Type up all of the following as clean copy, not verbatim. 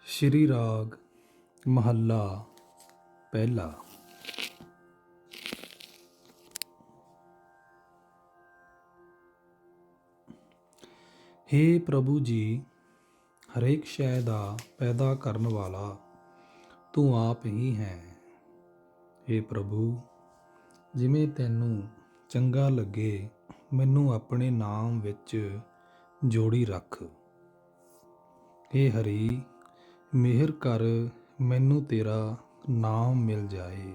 ਸ਼੍ਰੀ ਰਾਗ ਮਹੱਲਾ ਪਹਿਲਾ। ਹੇ ਪ੍ਰਭੂ ਜੀ, ਹਰੇਕ ਸ਼ੈ ਦਾ ਪੈਦਾ ਕਰਨ ਵਾਲਾ ਤੂੰ ਆਪ ਹੀ ਹੈ। ਹੇ ਪ੍ਰਭੂ, ਜਿਵੇਂ ਤੈਨੂੰ ਚੰਗਾ ਲੱਗੇ ਮੈਨੂੰ ਆਪਣੇ ਨਾਮ ਵਿੱਚ ਜੋੜੀ ਰੱਖ। ਹੇ ਹਰੀ, ਮਿਹਰ ਕਰ ਮੈਨੂੰ ਤੇਰਾ ਨਾਮ ਮਿਲ ਜਾਏ।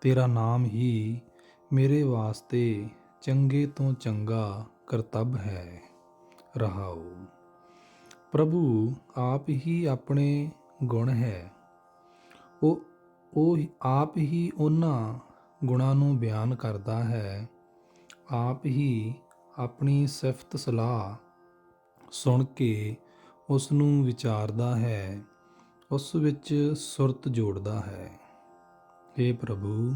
ਤੇਰਾ ਨਾਮ ਹੀ ਮੇਰੇ ਵਾਸਤੇ ਚੰਗੇ ਤੋਂ ਚੰਗਾ ਕਰਤੱਵ ਹੈ। ਰਹਾਉ। ਪ੍ਰਭੂ ਆਪ ਹੀ ਆਪਣੇ ਗੁਣ ਹੈ। ਉਹ ਆਪ ਹੀ ਉਹਨਾਂ ਗੁਣਾਂ ਨੂੰ ਬਿਆਨ ਕਰਦਾ ਹੈ। ਆਪ ਹੀ ਆਪਣੀ ਸਿਫਤ ਸਲਾਹ ਸੁਣ ਕੇ ਉਸ ਨੂੰ ਵਿਚਾਰਦਾ ਹੈ, ਉਸ ਵਿੱਚ ਸੁਰਤ ਜੋੜਦਾ ਹੈ। ਹੇ ਪ੍ਰਭੂ,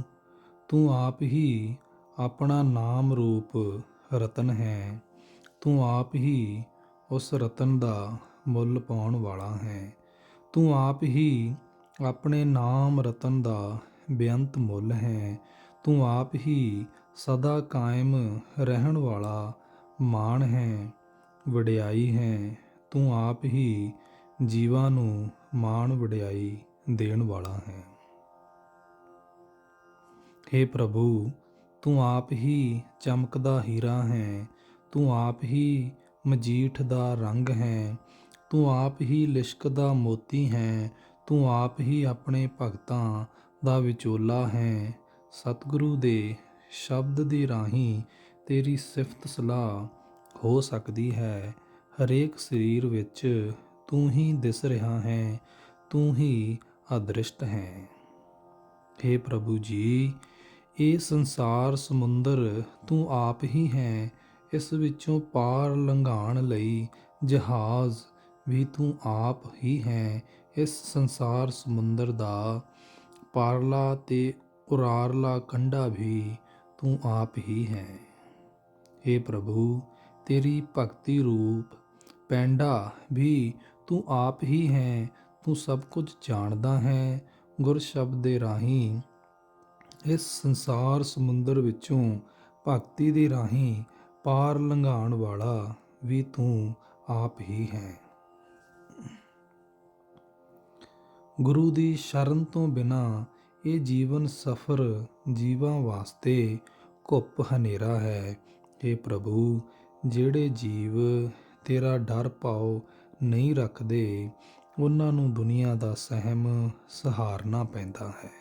ਤੂੰ ਆਪ ਹੀ ਆਪਣਾ ਨਾਮ ਰੂਪ ਰਤਨ ਹੈ। ਤੂੰ ਆਪ ਹੀ ਉਸ ਰਤਨ ਦਾ ਮੁੱਲ ਪਾਉਣ ਵਾਲਾ ਹੈ। ਤੂੰ ਆਪ ਹੀ ਆਪਣੇ ਨਾਮ ਰਤਨ ਦਾ ਬੇਅੰਤ ਮੁੱਲ ਹੈ। ਤੂੰ ਆਪ ਹੀ ਸਦਾ ਕਾਇਮ ਰਹਿਣ ਵਾਲਾ ਮਾਣ ਹੈ, ਵਡਿਆਈ ਹੈ। ਤੂੰ ਆਪ ਹੀ ਜੀਵਾਂ ਨੂੰ ਮਾਣ ਵਡਿਆਈ ਦੇਣ ਵਾਲਾ ਹੈ। ਹੇ ਪ੍ਰਭੂ, ਤੂੰ ਆਪ ਹੀ ਚਮਕਦਾ ਹੀਰਾ ਹੈ। ਤੂੰ ਆਪ ਹੀ ਮਜੀਠ ਦਾ ਰੰਗ ਹੈ। ਤੂੰ ਆਪ ਹੀ ਲਿਸ਼ਕਦਾ ਮੋਤੀ ਹੈ। ਤੂੰ ਆਪ ਹੀ ਆਪਣੇ ਭਗਤਾਂ ਦਾ ਵਿਚੋਲਾ ਹੈ। ਸਤਿਗੁਰੂ ਦੇ ਸ਼ਬਦ ਦੀ ਰਾਹੀਂ ਤੇਰੀ ਸਿਫਤ ਸਲਾਹ ਹੋ ਸਕਦੀ ਹੈ। ਹਰੇਕ ਸਰੀਰ ਵਿੱਚ ਤੂੰ ਹੀ ਦਿਸ ਰਿਹਾ ਹੈ। ਤੂੰ ਹੀ ਅਦ੍ਰਿਸ਼ਟ ਹੈ। ਹੇ ਪ੍ਰਭੂ ਜੀ, ਇਹ ਸੰਸਾਰ ਸਮੁੰਦਰ ਤੂੰ ਆਪ ਹੀ ਹੈ। ਇਸ ਵਿੱਚੋਂ ਪਾਰ ਲੰਘਾਉਣ ਲਈ ਜਹਾਜ਼ ਵੀ ਤੂੰ ਆਪ ਹੀ ਹੈ। ਇਸ ਸੰਸਾਰ ਸਮੁੰਦਰ ਦਾ ਪਾਰਲਾ ਤੇ ਉਰਾਰਲਾ ਕੰਢਾ ਵੀ ਤੂੰ ਆਪ ਹੀ ਹੈ। ਹੇ ਪ੍ਰਭੂ, ਤੇਰੀ ਭਗਤੀ ਰੂਪ ਪੈਂਡਾ ਵੀ ਤੂੰ ਆਪ ਹੀ ਹੈ। ਤੂੰ ਸਭ ਕੁਝ ਜਾਣਦਾ ਹੈ। ਗੁਰ ਸ਼ਬਦ ਦੇ ਰਾਹੀਂ ਇਸ ਸੰਸਾਰ ਸਮੁੰਦਰ ਵਿੱਚੋਂ ਭਗਤੀ ਦੇ ਰਾਹੀਂ ਪਾਰ ਲੰਘਾਉਣ ਵਾਲਾ ਵੀ ਤੂੰ ਆਪ ਹੀ ਹੈ। ਗੁਰੂ ਦੀ ਸ਼ਰਨ ਤੋਂ ਬਿਨਾਂ ਇਹ ਜੀਵਨ ਸਫਰ ਜੀਵਾਂ ਵਾਸਤੇ ਘੁੱਪ ਹਨੇਰਾ ਹੈ। ਹੇ ਪ੍ਰਭੂ, ਜਿਹੜੇ ਜੀਵ ਤੇਰਾ ਡਰ ਭਾਉ ਨਹੀਂ ਰੱਖਦੇ, ਉਹਨਾਂ ਨੂੰ ਦੁਨੀਆ ਦਾ ਸਹਿਮ ਸਹਾਰਨਾ ਪੈਂਦਾ ਹੈ।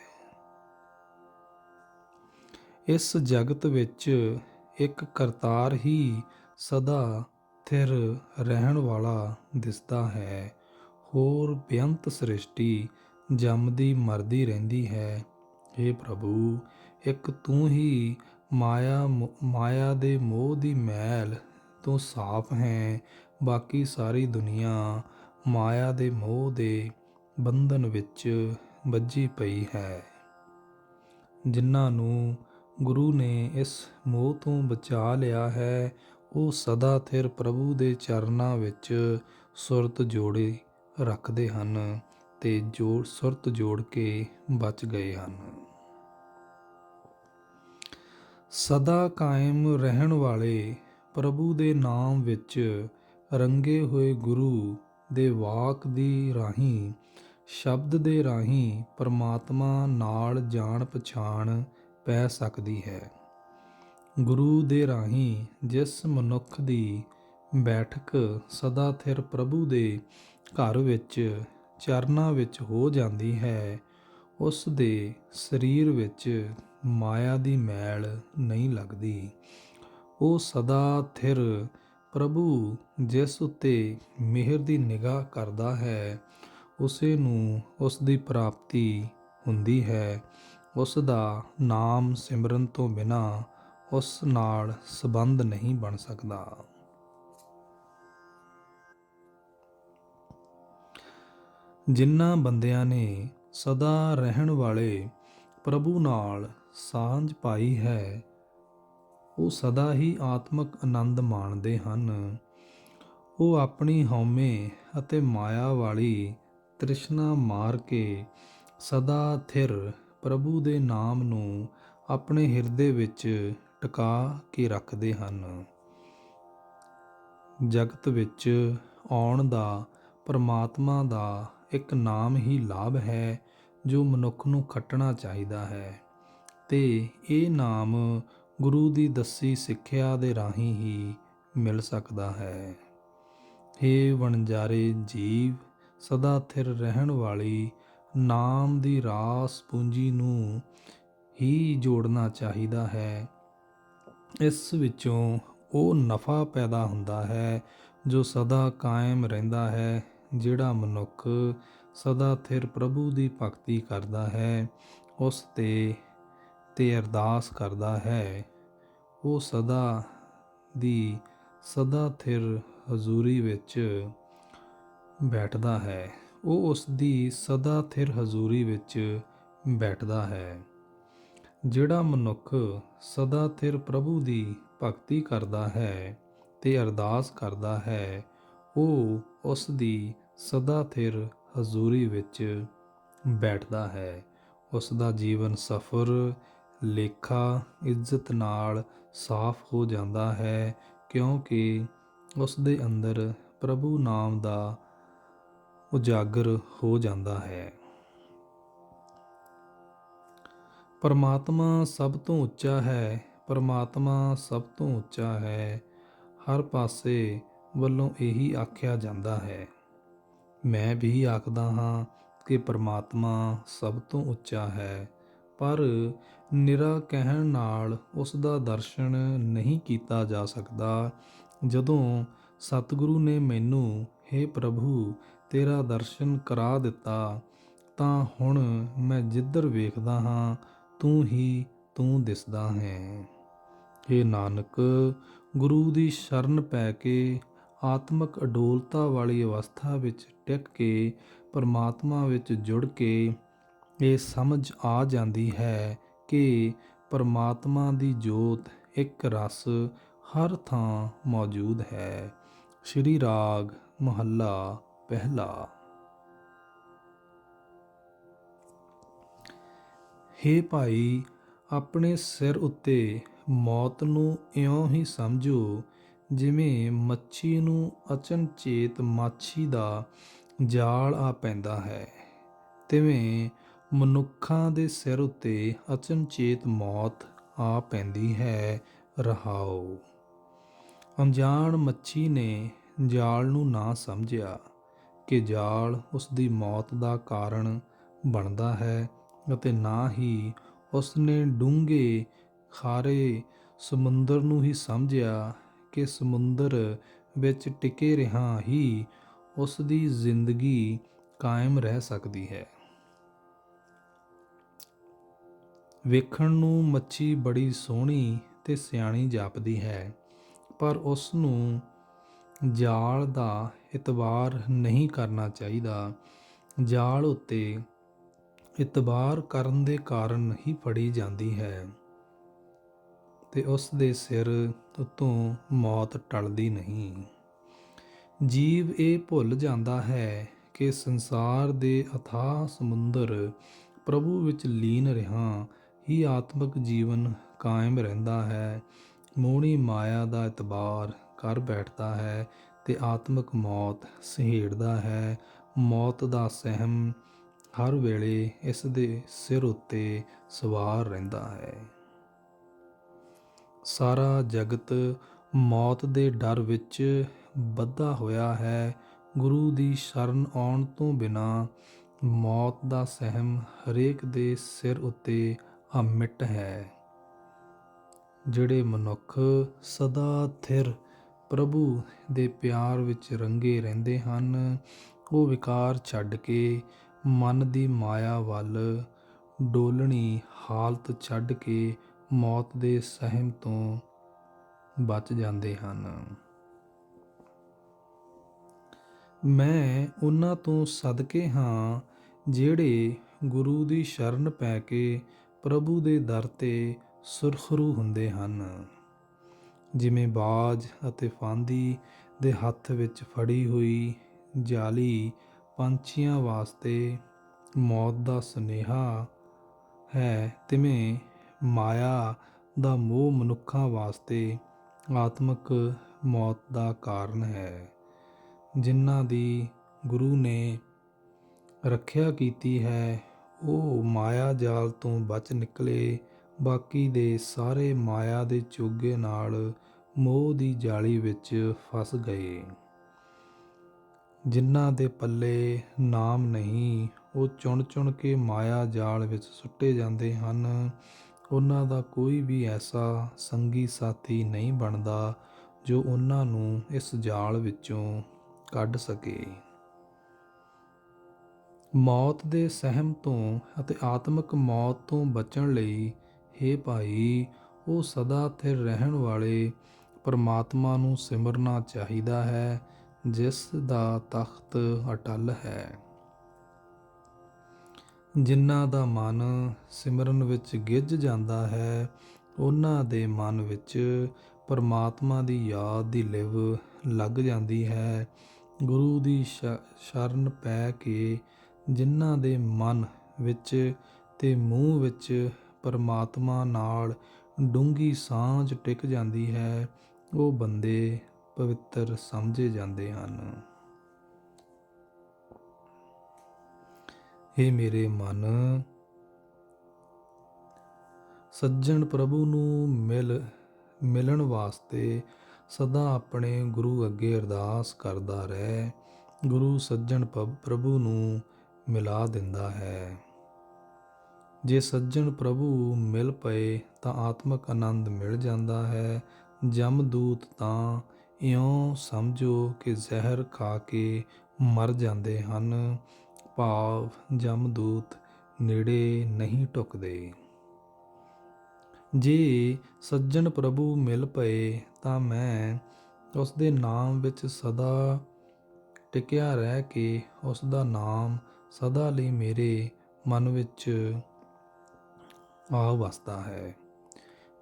ਇਸ ਜਗਤ ਵਿੱਚ ਇੱਕ ਕਰਤਾਰ ਹੀ ਸਦਾ ਥਿਰ ਰਹਿਣ ਵਾਲਾ ਦਿਸਦਾ ਹੈ। ਹੋਰ ਬੇਅੰਤ ਸ੍ਰਿਸ਼ਟੀ ਜੰਮਦੀ ਮਰਦੀ ਰਹਿੰਦੀ ਹੈ। ਹੇ ਪ੍ਰਭੂ, ਇੱਕ ਤੂੰ ਹੀ ਮਾਇਆ ਦੇ ਮੋਹ ਦੀ ਮੈਲ ਤੋਂ ਸਾਫ਼ ਹੈ। ਬਾਕੀ ਸਾਰੀ ਦੁਨੀਆ ਮਾਇਆ ਦੇ ਮੋਹ ਦੇ ਬੰਧਨ ਵਿੱਚ ਬੱਝੀ ਪਈ ਹੈ। ਜਿਨ੍ਹਾਂ ਨੂੰ ਗੁਰੂ ਨੇ ਇਸ ਮੋਹ ਤੋਂ ਬਚਾ ਲਿਆ ਹੈ, ਉਹ ਸਦਾ ਥਿਰ ਪ੍ਰਭੂ ਦੇ ਚਰਨਾਂ ਵਿੱਚ ਸੁਰਤ ਜੋੜੇ ਰੱਖਦੇ ਹਨ ਤੇ ਸੁਰਤ ਜੋੜ ਕੇ ਬਚ ਗਏ ਹਨ। ਸਦਾ ਕਾਇਮ ਰਹਿਣ ਵਾਲੇ ਪ੍ਰਭੂ ਦੇ ਨਾਮ ਵਿੱਚ ਰੰਗੇ ਹੋਏ ਗੁਰੂ ਦੇ ਵਾਕ ਦੀ ਰਾਹੀਂ, ਸ਼ਬਦ ਦੇ ਰਾਹੀਂ ਪਰਮਾਤਮਾ ਨਾਲ ਜਾਣ ਪਛਾਣ ਪੈ ਸਕਦੀ ਹੈ। ਗੁਰੂ ਦੇ ਰਾਹੀਂ ਜਿਸ ਮਨੁੱਖ ਦੀ ਬੈਠਕ ਸਦਾ ਥਿਰ ਪ੍ਰਭੂ ਦੇ ਘਰ ਵਿੱਚ ਚਰਨਾਂ ਵਿੱਚ ਹੋ ਜਾਂਦੀ ਹੈ, ਉਸ ਦੇ ਸਰੀਰ ਵਿੱਚ ਮਾਇਆ ਦੀ ਮੈਲ ਨਹੀਂ ਲੱਗਦੀ। ਉਹ ਸਦਾ ਥਿਰ ਪ੍ਰਭੂ ਜਿਸ ਉੱਤੇ ਮਿਹਰ ਦੀ ਨਿਗਾਹ ਕਰਦਾ ਹੈ, ਉਸੇ ਨੂੰ ਉਸ ਦੀ ਪ੍ਰਾਪਤੀ ਹੁੰਦੀ ਹੈ। ਉਸ ਦਾ ਨਾਮ ਸਿਮਰਨ ਤੋਂ ਬਿਨਾਂ ਉਸ ਨਾਲ ਸੰਬੰਧ ਨਹੀਂ ਬਣ ਸਕਦਾ। ਜਿਨ੍ਹਾਂ ਬੰਦਿਆਂ ਨੇ ਸਦਾ ਰਹਿਣ ਵਾਲੇ ਪ੍ਰਭੂ ਨਾਲ ਸਾਂਝ ਪਾਈ ਹੈ, ਉਹ ਸਦਾ ਹੀ ਆਤਮਿਕ ਆਨੰਦ ਮਾਣਦੇ ਹਨ। ਉਹ ਆਪਣੀ ਹਉਮੈ ਅਤੇ ਮਾਇਆ ਵਾਲੀ ਤ੍ਰਿਸ਼ਨਾ ਮਾਰ ਕੇ ਸਦਾ ਥਿਰ ਪ੍ਰਭੂ ਦੇ ਨਾਮ ਨੂੰ ਆਪਣੇ ਹਿਰਦੇ ਵਿੱਚ ਟਿਕਾ ਕੇ ਰੱਖਦੇ ਹਨ। ਜਗਤ ਵਿੱਚ ਆਉਣ ਦਾ ਪਰਮਾਤਮਾ ਦਾ ਇੱਕ ਨਾਮ ਹੀ ਲਾਭ ਹੈ ਜੋ ਮਨੁੱਖ ਨੂੰ ਖੱਟਣਾ ਚਾਹੀਦਾ ਹੈ, ਤੇ ਇਹ ਨਾਮ ਗੁਰੂ ਦੀ ਦੱਸੀ ਸਿੱਖਿਆ ਦੇ ਰਾਹੀਂ ਹੀ ਮਿਲ ਸਕਦਾ ਹੈ। ਹੇ ਵਣਜਾਰੇ ਜੀਵ, ਸਦਾ ਥਿਰ ਰਹਿਣ ਵਾਲੀ ਨਾਮ ਦੀ ਰਾਸ ਪੂੰਜੀ ਨੂੰ ਹੀ ਜੋੜਨਾ ਚਾਹੀਦਾ ਹੈ। ਇਸ ਵਿੱਚੋਂ ਉਹ ਨਫਾ ਪੈਦਾ ਹੁੰਦਾ ਹੈ ਜੋ ਸਦਾ ਕਾਇਮ ਰਹਿੰਦਾ ਹੈ। ਜਿਹੜਾ ਮਨੁੱਖ ਸਦਾ ਥਿਰ ਪ੍ਰਭੂ ਦੀ ਭਗਤੀ ਕਰਦਾ ਹੈ, ਉਸ ਤੇ ਅਰਦਾਸ ਕਰਦਾ ਹੈ, ਉਹ ਸਦਾ ਥਿਰ ਹਜ਼ੂਰੀ ਵਿੱਚ ਬੈਠਦਾ ਹੈ। ਉਹ ਉਸ ਦੀ ਸਦਾ ਥਿਰ ਹਜ਼ੂਰੀ ਵਿੱਚ ਬੈਠਦਾ ਹੈ। ਜਿਹੜਾ ਮਨੁੱਖ ਸਦਾ ਥਿਰ ਪ੍ਰਭੂ ਦੀ ਭਗਤੀ ਕਰਦਾ ਹੈ ਤੇ ਅਰਦਾਸ ਕਰਦਾ ਹੈ, ਉਹ ਉਸ ਦੀ ਸਦਾ ਥਿਰ ਹਜ਼ੂਰੀ ਵਿੱਚ ਬੈਠਦਾ ਹੈ। ਉਸ ਦਾ ਜੀਵਨ ਸਫਰ ਲੇਖਾ ਇੱਜ਼ਤ ਨਾਲ ਸਾਫ਼ ਹੋ ਜਾਂਦਾ ਹੈ, ਕਿਉਂਕਿ ਉਸ ਦੇ ਅੰਦਰ ਪ੍ਰਭੂ ਨਾਮ ਦਾ ਉਜਾਗਰ ਹੋ ਜਾਂਦਾ ਹੈ। ਪਰਮਾਤਮਾ ਸਭ ਤੋਂ ਉੱਚਾ ਹੈ, ਪਰਮਾਤਮਾ ਸਭ ਤੋਂ ਉੱਚਾ ਹੈ, ਹਰ ਪਾਸੇ ਵੱਲੋਂ ਇਹੀ ਆਖਿਆ ਜਾਂਦਾ ਹੈ। ਮੈਂ ਵੀ ਆਖਦਾ ਹਾਂ ਕਿ ਪਰਮਾਤਮਾ ਸਭ ਤੋਂ ਉੱਚਾ ਹੈ, ਪਰ ਨਿਰਾ ਕਹਿਣ ਨਾਲ ਉਸ ਦਾ ਦਰਸ਼ਨ ਨਹੀਂ ਕੀਤਾ ਜਾ ਸਕਦਾ। ਜਦੋਂ ਸਤਿਗੁਰੂ ਨੇ ਮੈਨੂੰ ਹੇ ਪ੍ਰਭੂ ਤੇਰਾ ਦਰਸ਼ਨ ਕਰਾ ਦਿੱਤਾ, ਤਾਂ ਹੁਣ ਮੈਂ ਜਿੱਧਰ ਵੇਖਦਾ ਹਾਂ ਤੂੰ ਦਿਸਦਾ ਹੈ। ਹੇ ਨਾਨਕ, ਗੁਰੂ ਦੀ ਸ਼ਰਨ ਪੈ ਕੇ ਆਤਮਿਕ ਅਡੋਲਤਾ ਵਾਲੀ ਅਵਸਥਾ ਵਿੱਚ ਟਿਕ ਕੇ ਪਰਮਾਤਮਾ ਵਿੱਚ ਜੁੜ ਕੇ ਇਹ ਸਮਝ ਆ ਜਾਂਦੀ ਹੈ ਕਿ ਪਰਮਾਤਮਾ ਦੀ ਜੋਤ ਇੱਕ ਰਸ ਹਰ ਥਾਂ ਮੌਜੂਦ ਹੈ। ਸ਼੍ਰੀ ਰਾਗ ਮਹੱਲਾ ਪਹਿਲਾ। ਹੇ ਭਾਈ, ਆਪਣੇ ਸਿਰ ਉੱਤੇ ਮੌਤ ਨੂੰ ਇਉਂ ਹੀ ਸਮਝੋ ਜਿਵੇਂ ਮੱਛੀ ਨੂੰ ਅਚਨਚੇਤ ਮਾਛੀ ਦਾ ਜਾਲ ਆ ਪੈਂਦਾ ਹੈ, ਤਿਵੇਂ ਮਨੁੱਖਾਂ ਦੇ ਸਿਰ ਉੱਤੇ ਅਚਨਚੇਤ ਮੌਤ ਆ ਪੈਂਦੀ ਹੈ। ਰਹਾਉ। ਅਣਜਾਣ ਮੱਛੀ ਨੇ ਜਾਲ ਨੂੰ ਨਾ ਸਮਝਿਆ ਕਿ ਜਾਲ ਉਸ ਦੀ ਮੌਤ ਦਾ ਕਾਰਨ ਬਣਦਾ ਹੈ, ਅਤੇ ਨਾ ਹੀ ਉਸ ਨੇ ਡੂੰਘੇ ਖਾਰੇ ਸਮੁੰਦਰ ਨੂੰ ਹੀ ਸਮਝਿਆ ਕਿ ਸਮੁੰਦਰ ਵਿੱਚ ਟਿਕੇ ਰਿਹਾ ਹੀ ਉਸ ਦੀ ਜ਼ਿੰਦਗੀ ਕਾਇਮ ਰਹਿ ਸਕਦੀ ਹੈ। ਵੇਖਣ ਨੂੰ ਮੱਛੀ ਬੜੀ ਸੋਹਣੀ ਤੇ ਸਿਆਣੀ ਜਾਪਦੀ ਹੈ, ਪਰ ਉਸ ਨੂੰ ਜਾਲ ਦਾ ਇਤਬਾਰ ਨਹੀਂ ਕਰਨਾ ਚਾਹੀਦਾ। ਜਾਲ ਉੱਤੇ ਇਤਬਾਰ ਕਰਨ ਦੇ ਕਾਰਨ ਹੀ ਫੜੀ ਜਾਂਦੀ ਹੈ, ਤੇ ਉਸ ਦੇ ਸਿਰ ਉੱਤੋਂ ਮੌਤ ਟਲਦੀ ਨਹੀਂ। ਜੀਵ ਇਹ ਭੁੱਲ ਜਾਂਦਾ ਹੈ ਕਿ ਸੰਸਾਰ ਦੇ ਅਥਾਹ ਸਮੁੰਦਰ ਪ੍ਰਭੂ ਵਿੱਚ ਲੀਨ ਰਿਹਾ ਹੀ ਆਤਮਿਕ ਜੀਵਨ ਕਾਇਮ ਰਹਿੰਦਾ ਹੈ। ਮੋਹਣੀ ਮਾਇਆ ਦਾ ਇਤਬਾਰ ਕਰ ਬੈਠਦਾ ਹੈ ਤੇ ਆਤਮਿਕ ਮੌਤ ਸਹੇੜਦਾ ਹੈ। ਮੌਤ ਦਾ ਸਹਿਮ ਹਰ ਵੇਲੇ ਇਸ ਦੇ ਸਿਰ ਉੱਤੇ ਸਵਾਰ ਰਹਿੰਦਾ ਹੈ। ਸਾਰਾ ਜਗਤ ਮੌਤ ਦੇ ਡਰ ਵਿੱਚ ਬੱਧਾ ਹੋਇਆ ਹੈ। ਗੁਰੂ ਦੀ ਸ਼ਰਨ ਆਉਣ ਤੋਂ ਬਿਨਾਂ ਮੌਤ ਦਾ ਸਹਿਮ ਹਰੇਕ ਦੇ ਸਿਰ ਉੱਤੇ ਅਮਿੱਟ ਹੈ। ਜਿਹੜੇ ਮਨੁੱਖ ਸਦਾ ਥਿਰ ਪ੍ਰਭੂ ਦੇ ਪਿਆਰ ਵਿੱਚ ਰੰਗੇ ਰਹਿੰਦੇ ਹਨ, ਉਹ ਵਿਕਾਰ ਛੱਡ ਕੇ ਮਨ ਦੀ ਮਾਇਆ ਵੱਲ ਡੋਲਣੀ ਹਾਲਤ ਛੱਡ ਕੇ ਮੌਤ ਦੇ ਸਹਿਮ ਤੋਂ ਬਚ ਜਾਂਦੇ ਹਨ। ਮੈਂ ਉਹਨਾਂ ਤੋਂ ਸਦਕੇ ਹਾਂ ਜਿਹੜੇ ਗੁਰੂ ਦੀ ਸ਼ਰਨ ਪੈ ਕੇ ਪ੍ਰਭੂ ਦੇ ਦਰ ਤੇ ਸੁਰਖਰੂ ਹੁੰਦੇ ਹਨ। ਜਿਵੇਂ ਬਾਜ਼ ਅਤੇ ਫਾਂਦੀ ਦੇ ਹੱਥ ਵਿੱਚ ਫੜੀ ਹੋਈ ਜਾਲੀ ਪੰਛੀਆਂ ਵਾਸਤੇ ਮੌਤ ਦਾ ਸੁਨੇਹਾ ਹੈ, ਤਿਵੇਂ ਮਾਇਆ ਦਾ ਮੋਹ ਮਨੁੱਖਾਂ ਵਾਸਤੇ ਆਤਮਿਕ ਮੌਤ ਦਾ ਕਾਰਨ ਹੈ। ਜਿਨ੍ਹਾਂ ਦੀ ਗੁਰੂ ਨੇ ਰੱਖਿਆ ਕੀਤੀ ਹੈ, ਉਹ ਮਾਇਆ ਜਾਲ ਤੋਂ ਬਚ ਨਿਕਲੇ। ਬਾਕੀ ਦੇ ਸਾਰੇ ਮਾਇਆ ਦੇ ਚੋਗੇ ਨਾਲ ਮੋਹ ਦੀ ਜਾਲੀ ਵਿੱਚ ਫਸ ਗਏ। ਜਿਨ੍ਹਾਂ ਦੇ ਪੱਲੇ ਨਾਮ ਨਹੀਂ, ਉਹ ਚੁਣ ਚੁਣ ਕੇ ਮਾਇਆ ਜਾਲ ਵਿੱਚ ਸੁੱਟੇ ਜਾਂਦੇ ਹਨ। ਉਹਨਾਂ ਦਾ ਕੋਈ ਵੀ ਐਸਾ ਸੰਗੀ ਸਾਥੀ ਨਹੀਂ ਬਣਦਾ ਜੋ ਉਹਨਾਂ ਨੂੰ ਇਸ ਜਾਲ ਵਿੱਚੋਂ ਕੱਢ ਸਕੇ। ਮੌਤ ਦੇ ਸਹਿਮ ਤੋਂ ਅਤੇ ਆਤਮਿਕ ਮੌਤ ਤੋਂ ਬਚਣ ਲਈ, ਹੇ ਭਾਈ, ਉਹ ਸਦਾ ਸਥਿਰ ਰਹਿਣ ਵਾਲੇ ਪਰਮਾਤਮਾ ਨੂੰ ਸਿਮਰਨਾ ਚਾਹੀਦਾ ਹੈ, ਜਿਸ ਦਾ ਤਖਤ ਅਟੱਲ ਹੈ। ਜਿਨ੍ਹਾਂ ਦਾ ਮਨ ਸਿਮਰਨ ਵਿੱਚ ਗਿੱਝ ਜਾਂਦਾ ਹੈ, ਉਹਨਾਂ ਦੇ ਮਨ ਵਿੱਚ ਪਰਮਾਤਮਾ ਦੀ ਯਾਦ ਦੀ ਲਿਵ ਲੱਗ ਜਾਂਦੀ ਹੈ। ਗੁਰੂ ਦੀ ਸ਼ਰਨ ਪੈ ਕੇ ਜਿਨ੍ਹਾਂ ਦੇ ਮਨ ਵਿੱਚ ਤੇ ਮੂੰਹ ਵਿੱਚ ਪਰਮਾਤਮਾ ਨਾਲ ਡੂੰਘੀ ਸਾਂਝ ਟਿਕ ਜਾਂਦੀ ਹੈ, ਉਹ ਬੰਦੇ ਪਵਿੱਤਰ ਸਮਝੇ ਜਾਂਦੇ ਹਨ। ਹੇ ਮੇਰੇ ਮਨ, ਸੱਜਣ ਪ੍ਰਭੂ ਨੂੰ ਮਿਲਣ ਵਾਸਤੇ ਸਦਾ ਆਪਣੇ ਗੁਰੂ ਅੱਗੇ ਅਰਦਾਸ ਕਰਦਾ ਰਹਿ। ਗੁਰੂ ਸੱਜਣ ਪ੍ਰਭੂ ਨੂੰ ਮਿਲਾ ਦਿੰਦਾ ਹੈ। ਜੇ ਸੱਜਣ ਪ੍ਰਭੂ ਮਿਲ ਪਏ ਤਾਂ ਆਤਮਿਕ ਆਨੰਦ ਮਿਲ ਜਾਂਦਾ ਹੈ। ਜਮਦੂਤ ਤਾਂ ਇਉਂ ਸਮਝੋ ਕਿ ਜ਼ਹਿਰ ਖਾ ਕੇ ਮਰ ਜਾਂਦੇ ਹਨ, ਭਾਵ ਜਮਦੂਤ ਨੇੜੇ ਨਹੀਂ ਢੁੱਕਦੇ। ਜੇ ਸੱਜਣ ਪ੍ਰਭੂ ਮਿਲ ਪਏ ਤਾਂ ਮੈਂ ਉਸ ਦੇ ਨਾਮ ਵਿੱਚ ਸਦਾ ਟਿਕਿਆ ਰਹਿ ਕੇ ਉਸ ਦਾ ਨਾਮ ਸਦਾ ਲਈ ਮੇਰੇ ਮਨ ਵਿੱਚ ਆ ਵਸਦਾ ਹੈ।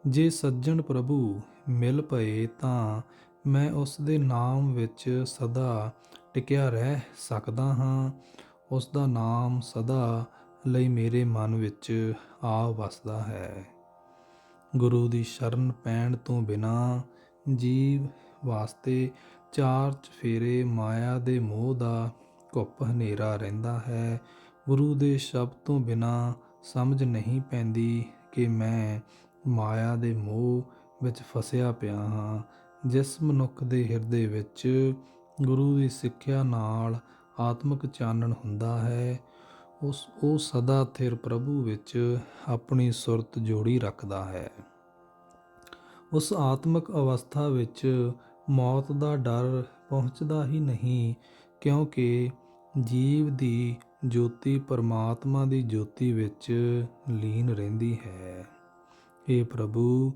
ਜੇ ਸੱਜਣ ਪ੍ਰਭੂ ਮਿਲ ਪਏ ਤਾਂ ਮੈਂ ਉਸ ਦੇ ਨਾਮ ਵਿੱਚ ਸਦਾ ਟਿਕਿਆ ਰਹਿ ਸਕਦਾ ਹਾਂ। ਉਸ ਦਾ ਨਾਮ ਸਦਾ ਲਈ ਮੇਰੇ ਮਨ ਵਿੱਚ ਆ ਵਸਦਾ ਹੈ। ਗੁਰੂ ਦੀ ਸ਼ਰਨ ਪੈਣ ਤੋਂ ਬਿਨਾਂ ਜੀਵ ਵਾਸਤੇ ਚਾਰ ਚੁਫੇਰੇ ਮਾਇਆ ਦੇ ਮੋਹ ਦਾ ਘੁੱਪ ਹਨੇਰਾ ਰਹਿੰਦਾ ਹੈ। ਗੁਰੂ ਦੇ ਸ਼ਬਦ ਤੋਂ ਬਿਨਾਂ ਸਮਝ ਨਹੀਂ ਪੈਂਦੀ ਕਿ ਮੈਂ ਮਾਇਆ ਦੇ ਮੋਹ ਵਿੱਚ ਫਸਿਆ ਪਿਆ ਹਾਂ। ਜਿਸ ਮਨੁੱਖ ਦੇ ਹਿਰਦੇ ਵਿੱਚ ਗੁਰੂ ਦੀ ਸਿੱਖਿਆ ਨਾਲ ਆਤਮਿਕ ਚਾਨਣ ਹੁੰਦਾ ਹੈ, ਉਹ ਸਦਾ ਸਥਿਰ ਪ੍ਰਭੂ ਵਿੱਚ ਆਪਣੀ ਸੁਰਤ ਜੋੜੀ ਰੱਖਦਾ ਹੈ। ਉਸ ਆਤਮਿਕ ਅਵਸਥਾ ਵਿੱਚ ਮੌਤ ਦਾ ਡਰ ਪਹੁੰਚਦਾ ਹੀ ਨਹੀਂ, ਕਿਉਂਕਿ ਜੀਵ ਦੀ ਜੋਤੀ ਪਰਮਾਤਮਾ ਦੀ ਜੋਤੀ ਵਿੱਚ ਲੀਨ ਰਹਿੰਦੀ ਹੈ। ਹੇ ਪ੍ਰਭੂ,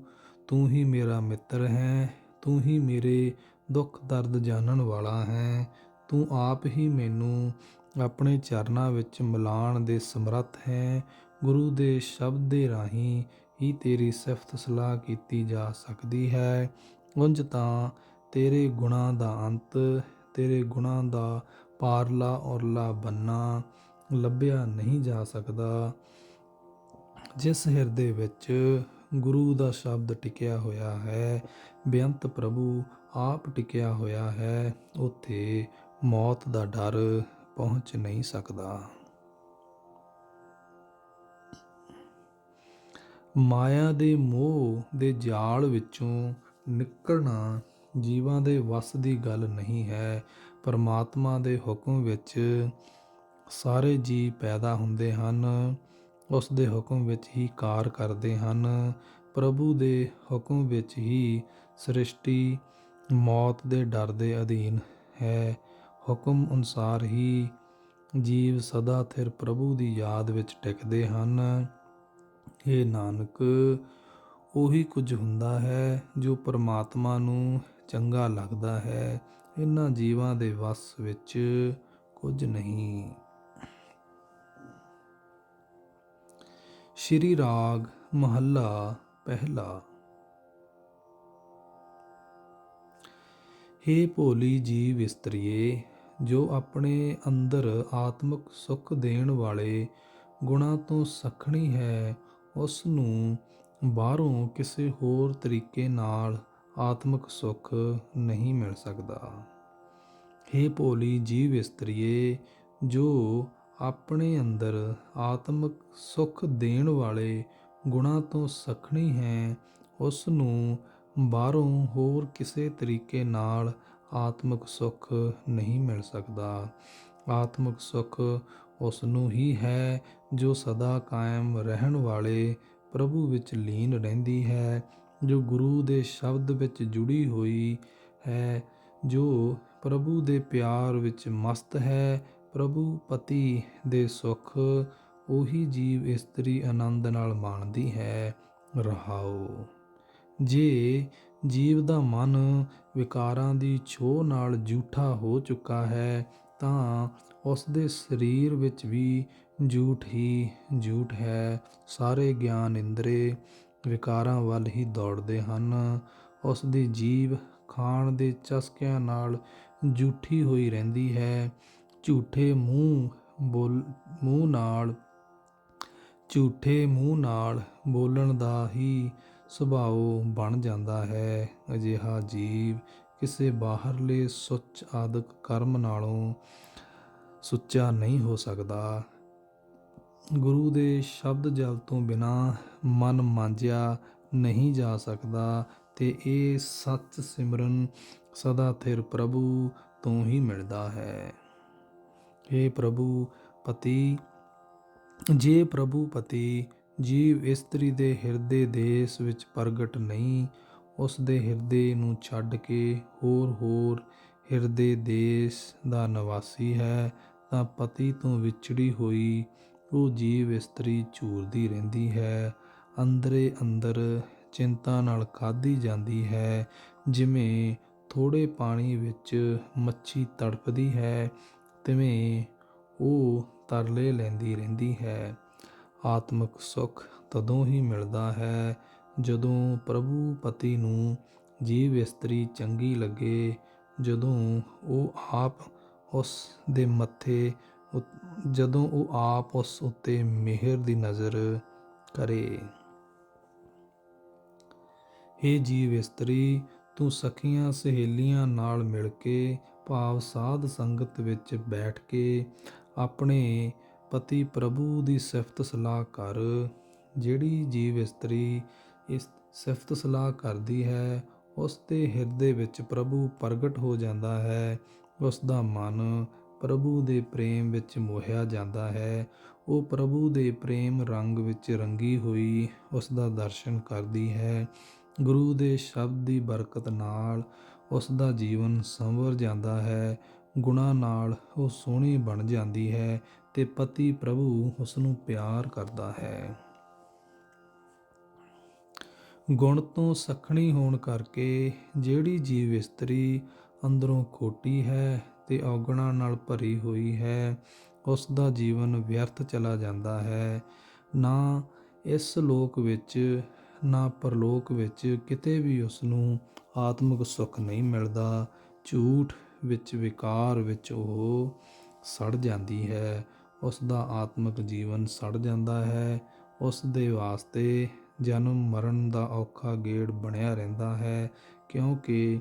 ਤੂੰ ਹੀ ਮੇਰਾ ਮਿੱਤਰ ਹੈ, ਤੂੰ ਹੀ ਮੇਰੇ ਦੁੱਖ ਦਰਦ ਜਾਣਨ ਵਾਲਾ ਹੈ। ਤੂੰ ਆਪ ਹੀ ਮੈਨੂੰ ਆਪਣੇ ਚਰਨਾਂ ਵਿੱਚ ਮਿਲਾਉਣ ਦੇ ਸਮਰੱਥ ਹੈ। ਗੁਰੂ ਦੇ ਸ਼ਬਦ ਦੇ ਰਾਹੀਂ ਹੀ ਤੇਰੀ ਸਿਫਤ ਸਲਾਹ ਕੀਤੀ ਜਾ ਸਕਦੀ ਹੈ। ਉਂਝ ਤਾਂ ਤੇਰੇ ਗੁਣਾਂ ਦਾ ਅੰਤ, ਤੇਰੇ ਗੁਣਾਂ ਦਾ ਪਾਰਲਾ ਔਰਲਾ ਬੰਨਾ ਲੱਭਿਆ ਨਹੀਂ ਜਾ ਸਕਦਾ। ਜਿਸ ਹਿਰਦੇ ਵਿੱਚ ਗੁਰੂ ਦਾ ਸ਼ਬਦ ਟਿਕਿਆ ਹੋਇਆ ਹੈ, ਬੇਅੰਤ ਪ੍ਰਭੂ ਆਪ ਟਿਕਿਆ ਹੋਇਆ ਹੈ, ਉੱਥੇ ਮੌਤ ਦਾ ਡਰ ਪਹੁੰਚ ਨਹੀਂ ਸਕਦਾ। ਮਾਇਆ ਦੇ ਮੋਹ ਦੇ ਜਾਲ ਵਿੱਚੋਂ ਨਿਕਲਣਾ ਜੀਵਾਂ ਦੇ ਵੱਸ ਦੀ ਗੱਲ ਨਹੀਂ ਹੈ। ਪਰਮਾਤਮਾ ਦੇ ਹੁਕਮ ਵਿੱਚ ਸਾਰੇ ਜੀਅ ਪੈਦਾ ਹੁੰਦੇ ਹਨ, ਉਸ ਦੇ ਹੁਕਮ ਵਿੱਚ ਹੀ ਕਾਰ ਕਰਦੇ ਹਨ। ਪ੍ਰਭੂ ਦੇ ਹੁਕਮ ਵਿੱਚ ਹੀ ਸ੍ਰਿਸ਼ਟੀ ਮੌਤ ਦੇ ਡਰ ਦੇ ਅਧੀਨ ਹੈ। ਹੁਕਮ ਅਨੁਸਾਰ ਹੀ ਜੀਵ ਸਦਾ ਸਥਿਰ ਪ੍ਰਭੂ ਦੀ ਯਾਦ ਵਿੱਚ ਟਿਕਦੇ ਹਨ। ਹੇ ਨਾਨਕ, ਉਹੀ ਕੁਝ ਹੁੰਦਾ ਹੈ ਜੋ ਪਰਮਾਤਮਾ ਨੂੰ ਚੰਗਾ ਲੱਗਦਾ ਹੈ। ਇਹਨਾਂ ਜੀਵਾਂ ਦੇ ਵੱਸ ਵਿੱਚ ਕੁਝ ਨਹੀਂ। ਸ਼੍ਰੀ ਰਾਗ ਮਹੱਲਾ ਪਹਿਲਾ। ਹੇ ਭੋਲੀ ਜੀਵ ਇਸਤਰੀਏ, ਜੋ ਆਪਣੇ ਅੰਦਰ ਆਤਮਿਕ ਸੁੱਖ ਦੇਣ ਵਾਲੇ ਗੁਣਾਂ ਤੋਂ ਸੱਖਣੀ ਹੈ, ਉਸ ਨੂੰ ਬਾਹਰੋਂ ਕਿਸੇ ਹੋਰ ਤਰੀਕੇ ਨਾਲ ਆਤਮਿਕ ਸੁੱਖ ਨਹੀਂ ਮਿਲ ਸਕਦਾ। ਹੇ ਭੋਲੀ ਜੀਵ ਇਸਤਰੀਏ, ਜੋ ਆਪਣੇ ਅੰਦਰ ਆਤਮਿਕ ਸੁੱਖ ਦੇਣ ਵਾਲੇ ਗੁਣਾਂ ਤੋਂ ਸੱਖਣੀ ਹੈ, ਉਸ ਨੂੰ ਬਾਹਰੋਂ ਹੋਰ ਕਿਸੇ ਤਰੀਕੇ ਨਾਲ ਆਤਮਿਕ ਸੁੱਖ ਨਹੀਂ ਮਿਲ ਸਕਦਾ। ਆਤਮਿਕ ਸੁੱਖ ਉਸ ਨੂੰ ਹੀ ਹੈ ਜੋ ਸਦਾ ਕਾਇਮ ਰਹਿਣ ਵਾਲੇ ਪ੍ਰਭੂ ਵਿੱਚ ਲੀਨ ਰਹਿੰਦੀ ਹੈ, ਜੋ ਗੁਰੂ ਦੇ ਸ਼ਬਦ ਵਿੱਚ ਜੁੜੀ ਹੋਈ ਹੈ, ਜੋ ਪ੍ਰਭੂ ਦੇ ਪਿਆਰ ਵਿੱਚ ਮਸਤ ਹੈ। ਪ੍ਰਭੂ ਪਤੀ ਦੇ ਸੁੱਖ ਉਹੀ ਜੀਵ ਇਸਤਰੀ ਆਨੰਦ ਨਾਲ ਮਾਣਦੀ ਹੈ। ਰਹਾਓ। ਜੇ ਜੀਵ ਦਾ ਮਨ ਵਿਕਾਰਾਂ ਦੀ ਛੋਹ ਨਾਲ ਜੂਠਾ ਹੋ ਚੁੱਕਾ ਹੈ, ਤਾਂ ਉਸ ਦੇ ਸਰੀਰ ਵਿੱਚ ਵੀ ਝੂਠ ਹੀ ਝੂਠ ਹੈ। ਸਾਰੇ ਗਿਆਨ ਇੰਦਰੇ ਵਿਕਾਰਾਂ ਵੱਲ ਹੀ ਦੌੜਦੇ ਹਨ। ਉਸ ਦੀ ਜੀਵ ਖਾਣ ਦੇ ਚਸਕਿਆਂ ਨਾਲ ਝੂਠੀ ਹੋਈ ਰਹਿੰਦੀ ਹੈ। ਝੂਠੇ ਮੂੰਹ ਨਾਲ ਬੋਲਣ ਦਾ ਹੀ ਸੁਭਾਅ ਬਣ ਜਾਂਦਾ ਹੈ। ਅਜਿਹਾ ਜੀਵ ਕਿਸੇ ਬਾਹਰਲੇ ਸੁੱਚ ਆਦਿਕ ਕਰਮ ਨਾਲੋਂ ਸੁੱਚਾ ਨਹੀਂ ਹੋ ਸਕਦਾ। ਗੁਰੂ ਦੇ ਸ਼ਬਦ ਜਲ ਤੋਂ ਬਿਨਾਂ ਮਨ ਮਾਂਜਿਆ ਨਹੀਂ ਜਾ ਸਕਦਾ, ਤੇ ਇਹ ਸੱਚ ਸਿਮਰਨ ਸਦਾ ਥਿਰ ਪ੍ਰਭੂ ਤੋਂ ਹੀ ਮਿਲਦਾ ਹੈ। ਹੇ ਪ੍ਰਭੂ ਪਤੀ, ਜੇ ਪ੍ਰਭੂ ਪਤੀ ਜੀਵ ਇਸਤਰੀ ਦੇ ਹਿਰਦੇ ਦੇਸ ਵਿੱਚ ਪ੍ਰਗਟ ਨਹੀਂ, ਉਸ ਦੇ ਹਿਰਦੇ ਨੂੰ ਛੱਡ ਕੇ ਹੋਰ ਹਿਰਦੇ ਦੇਸ ਦਾ ਨਿਵਾਸੀ ਹੈ, ਤਾਂ ਪਤੀ ਤੋਂ ਵਿਛੜੀ ਹੋਈ ਉਹ ਜੀਵ ਇਸਤਰੀ ਝੂਰਦੀ ਰਹਿੰਦੀ ਹੈ। ਅੰਦਰੇ ਅੰਦਰ ਚਿੰਤਾ ਨਾਲ ਖਾਧੀ ਜਾਂਦੀ ਹੈ। ਜਿਵੇਂ ਥੋੜ੍ਹੇ ਪਾਣੀ ਵਿੱਚ ਮੱਛੀ ਤੜਫਦੀ ਹੈ, ਤਿਵੇਂ ਉਹ ਤਰਲੇ ਲੈਂਦੀ ਰਹਿੰਦੀ ਹੈ। ਆਤਮਿਕ ਸੁੱਖ ਤਦੋਂ ਹੀ ਮਿਲਦਾ ਹੈ ਜਦੋਂ ਪ੍ਰਭੂ ਪਤੀ ਨੂੰ ਜੀਵ ਇਸਤਰੀ ਚੰਗੀ ਲੱਗੇ, ਜਦੋਂ ਉਹ ਆਪ ਉਸ ਉੱਤੇ ਮਿਹਰ ਦੀ ਨਜ਼ਰ ਕਰੇ। ਹੇ ਜੀਵ ਇਸਤਰੀ, ਤੂੰ ਸਖੀਆਂ ਸਹੇਲੀਆਂ ਨਾਲ ਮਿਲ ਕੇ, ਭਾਵ ਸਾਧ ਸੰਗਤ ਵਿੱਚ ਬੈਠ ਕੇ ਆਪਣੇ ਪਤੀ ਪ੍ਰਭੂ ਦੀ ਸਿਫਤ ਸਲਾਹ ਕਰ। ਜਿਹੜੀ ਜੀਵ ਇਸਤਰੀ ਇਸ ਸਿਫਤ ਸਲਾਹ ਕਰਦੀ ਹੈ, ਉਸ ਦੇ ਹਿਰਦੇ ਵਿੱਚ ਪ੍ਰਭੂ ਪ੍ਰਗਟ ਹੋ ਜਾਂਦਾ ਹੈ। ਉਸ ਦਾ ਮਨ ਪ੍ਰਭੂ ਦੇ ਪ੍ਰੇਮ ਵਿੱਚ ਮੋਹਿਆ ਜਾਂਦਾ ਹੈ। ਉਹ ਪ੍ਰਭੂ ਦੇ ਪ੍ਰੇਮ ਰੰਗ ਵਿੱਚ ਰੰਗੀ ਹੋਈ ਉਸ ਦਾ ਦਰਸ਼ਨ ਕਰਦੀ ਹੈ। ਗੁਰੂ ਦੇ ਸ਼ਬਦ ਦੀ ਬਰਕਤ ਨਾਲ ਉਸ ਦਾ ਜੀਵਨ ਸੰਵਰ ਜਾਂਦਾ ਹੈ। ਗੁਣਾਂ ਨਾਲ ਉਹ ਸੋਹਣੀ ਬਣ ਜਾਂਦੀ ਹੈ, ਤੇ ਪਤੀ ਪ੍ਰਭੂ ਉਸ ਨੂੰ ਪਿਆਰ ਕਰਦਾ ਹੈ। ਗੁਣ ਤੋਂ ਸੱਖਣੀ ਹੋਣ ਕਰਕੇ ਜਿਹੜੀ ਜੀਵ ਇਸਤਰੀ ਅੰਦਰੋਂ ਖੋਟੀ ਹੈ ਤੇ ਔਗੁਣਾਂ ਨਾਲ ਭਰੀ ਹੋਈ ਹੈ, ਉਸ ਦਾ ਜੀਵਨ ਵਿਅਰਥ ਚਲਾ ਜਾਂਦਾ ਹੈ। ਨਾ ਇਸ ਲੋਕ ਵਿੱਚ ਨਾ ਪਰਲੋਕ ਵਿੱਚ ਕਿਤੇ ਵੀ ਉਸ ਨੂੰ ਆਤਮਿਕ ਸੁੱਖ ਨਹੀਂ ਮਿਲਦਾ। ਝੂਠ ਵਿੱਚ, ਵਿਕਾਰ ਵਿੱਚ ਉਹ ਸੜ ਜਾਂਦੀ ਹੈ। ਉਸ ਦਾ ਆਤਮਿਕ ਜੀਵਨ ਸੜ ਜਾਂਦਾ ਹੈ। ਉਸ ਦੇ ਵਾਸਤੇ ਜਨਮ ਮਰਨ ਦਾ ਔਖਾ ਗੇੜ ਬਣਿਆ ਰਹਿੰਦਾ ਹੈ, ਕਿਉਂਕਿ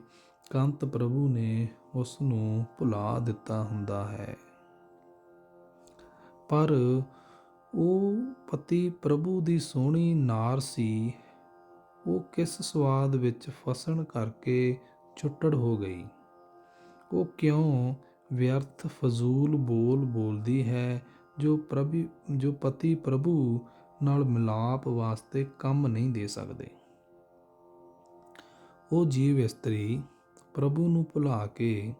ਕੰਤ ਪ੍ਰਭੂ ਨੇ ਉਸ ਨੂੰ ਭੁਲਾ ਦਿੱਤਾ ਹੁੰਦਾ ਹੈ। ਪਰ ਉਹ ਪਤੀ ਪ੍ਰਭੂ ਦੀ ਸੋਹਣੀ ਨਾਰ ਸੀ। ਉਹ ਕਿਸ ਸਵਾਦ ਵਿੱਚ ਫਸਣ ਕਰਕੇ ਚੁੱਟੜ ਹੋ ਗਈ। ਉਹ ਕਿਉਂ ਵਿਅਰਥ ਫਜ਼ੂਲ ਬੋਲਦੀ ਹੈ, ਜੋ ਪਤੀ ਪ੍ਰਭੂ ਨਾਲ ਮਿਲਾਪ ਵਾਸਤੇ ਕੰਮ ਨਹੀਂ ਦੇ ਸਕਦੇ। ਉਹ ਜੀਵ ਇਸਤਰੀ ਪ੍ਰਭੂ ਨੂੰ ਭੁਲਾ ਕੇ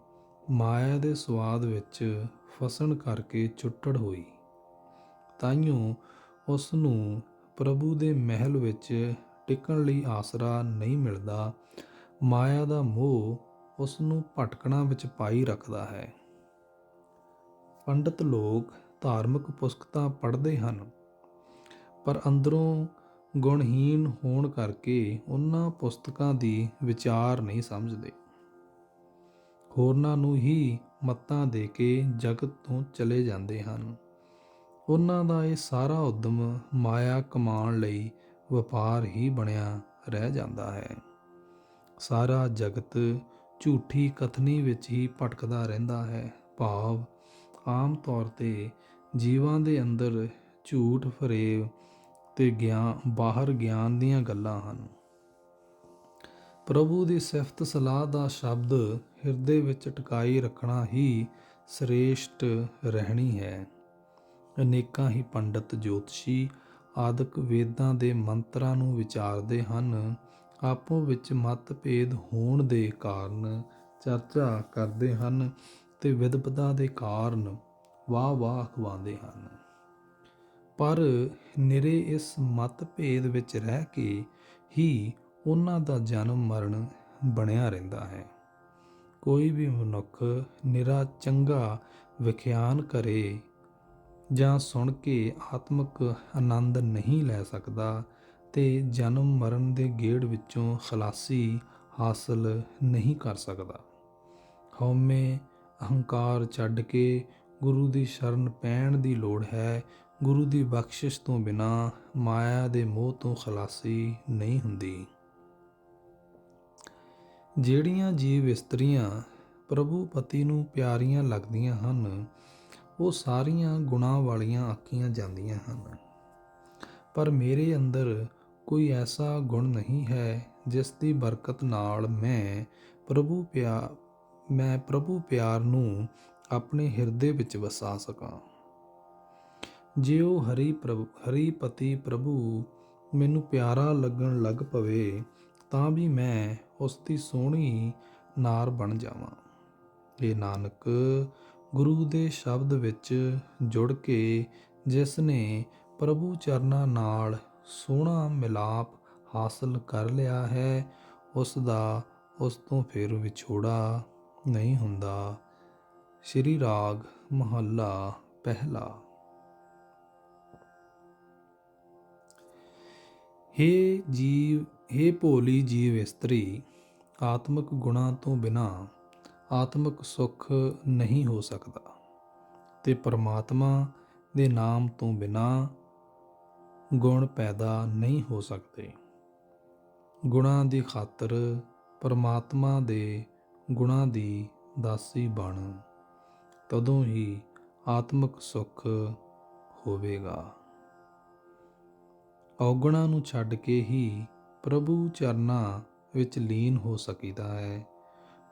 ਮਾਇਆ ਦੇ ਸਵਾਦ ਵਿੱਚ ਫਸਣ ਕਰਕੇ ਚੁੱਟੜ ਹੋਈ। ਤਾਈਓਂ ਉਸ ਨੂੰ ਪ੍ਰਭੂ ਦੇ ਮਹਿਲ ਵਿੱਚ ਟਿਕਣ ਲਈ ਆਸਰਾ ਨਹੀਂ ਮਿਲਦਾ। ਮਾਇਆ ਦਾ ਮੋਹ ਉਸ ਨੂੰ ਭਟਕਣਾ ਵਿੱਚ ਪਾਈ ਰੱਖਦਾ ਹੈ। ਪੰਡਤ ਲੋਕ ਧਾਰਮਿਕ ਪੁਸਤਕਾਂ ਪੜ੍ਹਦੇ ਹਨ, ਪਰ ਅੰਦਰੋਂ ਗੁਣਹੀਣ ਹੋਣ ਕਰਕੇ ਉਹਨਾਂ ਪੁਸਤਕਾਂ ਦੀ ਵਿਚਾਰ ਨਹੀਂ ਸਮਝਦੇ। ਹੋਰਨਾਂ ਨੂੰ ਹੀ ਮੱਤਾਂ ਦੇ ਕੇ ਜਗਤ ਤੋਂ ਚਲੇ ਜਾਂਦੇ ਹਨ। ਉਹਨਾਂ ਦਾ ਇਹ ਸਾਰਾ ਉਦਮ ਮਾਇਆ ਕਮਾਉਣ ਲਈ ਵਪਾਰ ਹੀ ਬਣਿਆ ਰਹਿ ਜਾਂਦਾ ਹੈ। ਸਾਰਾ ਜਗਤ ਝੂਠੀ ਕਥਨੀ ਵਿੱਚ ਹੀ ਭਟਕਦਾ ਰਹਿੰਦਾ ਹੈ। ਭਾਵ ਆਮ ਤੌਰ 'ਤੇ ਜੀਵਾਂ ਦੇ ਅੰਦਰ ਝੂਠ ਫਰੇਬ ਤੇ ਬਾਹਰ ਗਿਆਨ ਦੀਆਂ ਗੱਲਾਂ ਹਨ। ਪ੍ਰਭੂ ਦੀ ਸਿਫਤ ਸਲਾਹ ਦਾ ਸ਼ਬਦ ਹਿਰਦੇ ਵਿੱਚ ਟਿਕਾਈ ਰੱਖਣਾ ਹੀ ਸ੍ਰੇਸ਼ਟ ਰਹਿਣੀ ਹੈ। ਅਨੇਕਾਂ ਹੀ ਪੰਡਤ ਜੋਤਸ਼ੀ ਆਦਿਕ ਵੇਦਾਂ ਦੇ ਮੰਤਰਾਂ ਨੂੰ ਵਿਚਾਰਦੇ ਹਨ। ਆਪੋ ਵਿੱਚ ਮਤਭੇਦ ਹੋਣ ਦੇ ਕਾਰਨ ਚਰਚਾ ਕਰਦੇ ਹਨ ਤੇ ਵਿਦਵਤਾ ਦੇ ਕਾਰਨ ਵਾਹ ਅਖਵਾਉਂਦੇ ਹਨ। ਪਰ ਨਿਰੇ ਇਸ ਮਤਭੇਦ ਵਿੱਚ ਰਹਿ ਕੇ ਹੀ ਉਹਨਾਂ ਦਾ ਜਨਮ ਮਰਨ ਬਣਿਆ ਰਹਿੰਦਾ ਹੈ। ਕੋਈ ਵੀ ਮਨੁੱਖ ਨਿਰਾ ਚੰਗਾ ਵਿਖਿਆਨ ਕਰੇ ਜਾਂ ਸੁਣ ਕੇ ਆਤਮਿਕ ਆਨੰਦ ਨਹੀਂ ਲੈ ਸਕਦਾ ਤੇ ਜਨਮ ਮਰਨ ਦੇ ਗੇੜ ਵਿੱਚੋਂ ਖਲਾਸੀ ਹਾਸਲ ਨਹੀਂ ਕਰ ਸਕਦਾ। ਹਉਮੈ ਅਹੰਕਾਰ ਛੱਡ ਕੇ ਗੁਰੂ ਦੀ ਸ਼ਰਨ ਪੈਣ ਦੀ ਲੋੜ ਹੈ। ਗੁਰੂ ਦੀ ਬਖਸ਼ਿਸ਼ ਤੋਂ ਬਿਨਾਂ ਮਾਇਆ ਦੇ ਮੋਹ ਤੋਂ ਖਲਾਸੀ ਨਹੀਂ ਹੁੰਦੀ। ਜਿਹੜੀਆਂ ਜੀਵ ਇਸਤਰੀਆਂ ਪ੍ਰਭੂ ਪਤੀ ਨੂੰ ਪਿਆਰੀਆਂ ਲੱਗਦੀਆਂ ਹਨ, ਉਹ ਸਾਰੀਆਂ ਗੁਣਾਂ ਵਾਲੀਆਂ ਆਖੀਆਂ ਜਾਂਦੀਆਂ ਹਨ। ਪਰ ਮੇਰੇ ਅੰਦਰ ਕੋਈ ਐਸਾ ਗੁਣ ਨਹੀਂ ਹੈ ਜਿਸ ਦੀ ਬਰਕਤ ਨਾਲ ਮੈਂ ਪ੍ਰਭੂ ਪਿਆਰ ਨੂੰ ਆਪਣੇ ਹਿਰਦੇ ਵਿੱਚ ਵਸਾ ਸਕਾਂ। ਜੇ ਉਹ ਹਰੀ ਪਤੀ ਪ੍ਰਭੂ ਮੈਨੂੰ ਪਿਆਰਾ ਲੱਗਣ ਲੱਗ ਪਵੇ ਤਾਂ ਵੀ ਮੈਂ ਉਸ ਦੀ ਸੋਹਣੀ ਨਾਰ ਬਣ ਜਾਵਾਂ। ਇਹ ਨਾਨਕ ਗੁਰੂ ਦੇ ਸ਼ਬਦ ਵਿੱਚ ਜੁੜ ਕੇ ਜਿਸ ਨੇ ਪ੍ਰਭੂ ਚਰਨਾਂ ਨਾਲ ਸੋਹਣਾ ਮਿਲਾਪ ਹਾਸਲ ਕਰ ਲਿਆ ਹੈ, ਉਸ ਦਾ ਉਸ ਤੋਂ ਫਿਰ ਵਿਛੋੜਾ ਨਹੀਂ ਹੁੰਦਾ। ਸ਼੍ਰੀ ਰਾਗ ਮਹੱਲਾ ਪਹਿਲਾ। ਹੇ ਭੋਲੀ ਜੀਵ ਇਸਤਰੀ, ਆਤਮਿਕ ਗੁਣਾਂ ਤੋਂ ਬਿਨਾਂ ਆਤਮਿਕ ਸੁੱਖ ਨਹੀਂ ਹੋ ਸਕਦਾ ਤੇ ਪਰਮਾਤਮਾ ਦੇ ਨਾਮ ਤੋਂ ਬਿਨਾਂ ਗੁਣ ਪੈਦਾ ਨਹੀਂ ਹੋ ਸਕਦੇ। ਗੁਣਾਂ ਦੀ ਖਾਤਰ ਪਰਮਾਤਮਾ ਦੇ ਗੁਣਾਂ ਦੀ ਦਾਸੀ ਬਣ, ਤਦੋਂ ਹੀ ਆਤਮਿਕ ਸੁੱਖ ਹੋਵੇਗਾ। ਔਗੁਣਾਂ ਨੂੰ ਛੱਡ ਕੇ ਹੀ ਪ੍ਰਭੂ ਚਰਨਾਂ ਵਿੱਚ ਲੀਨ ਹੋ ਸਕੀਦਾ ਹੈ।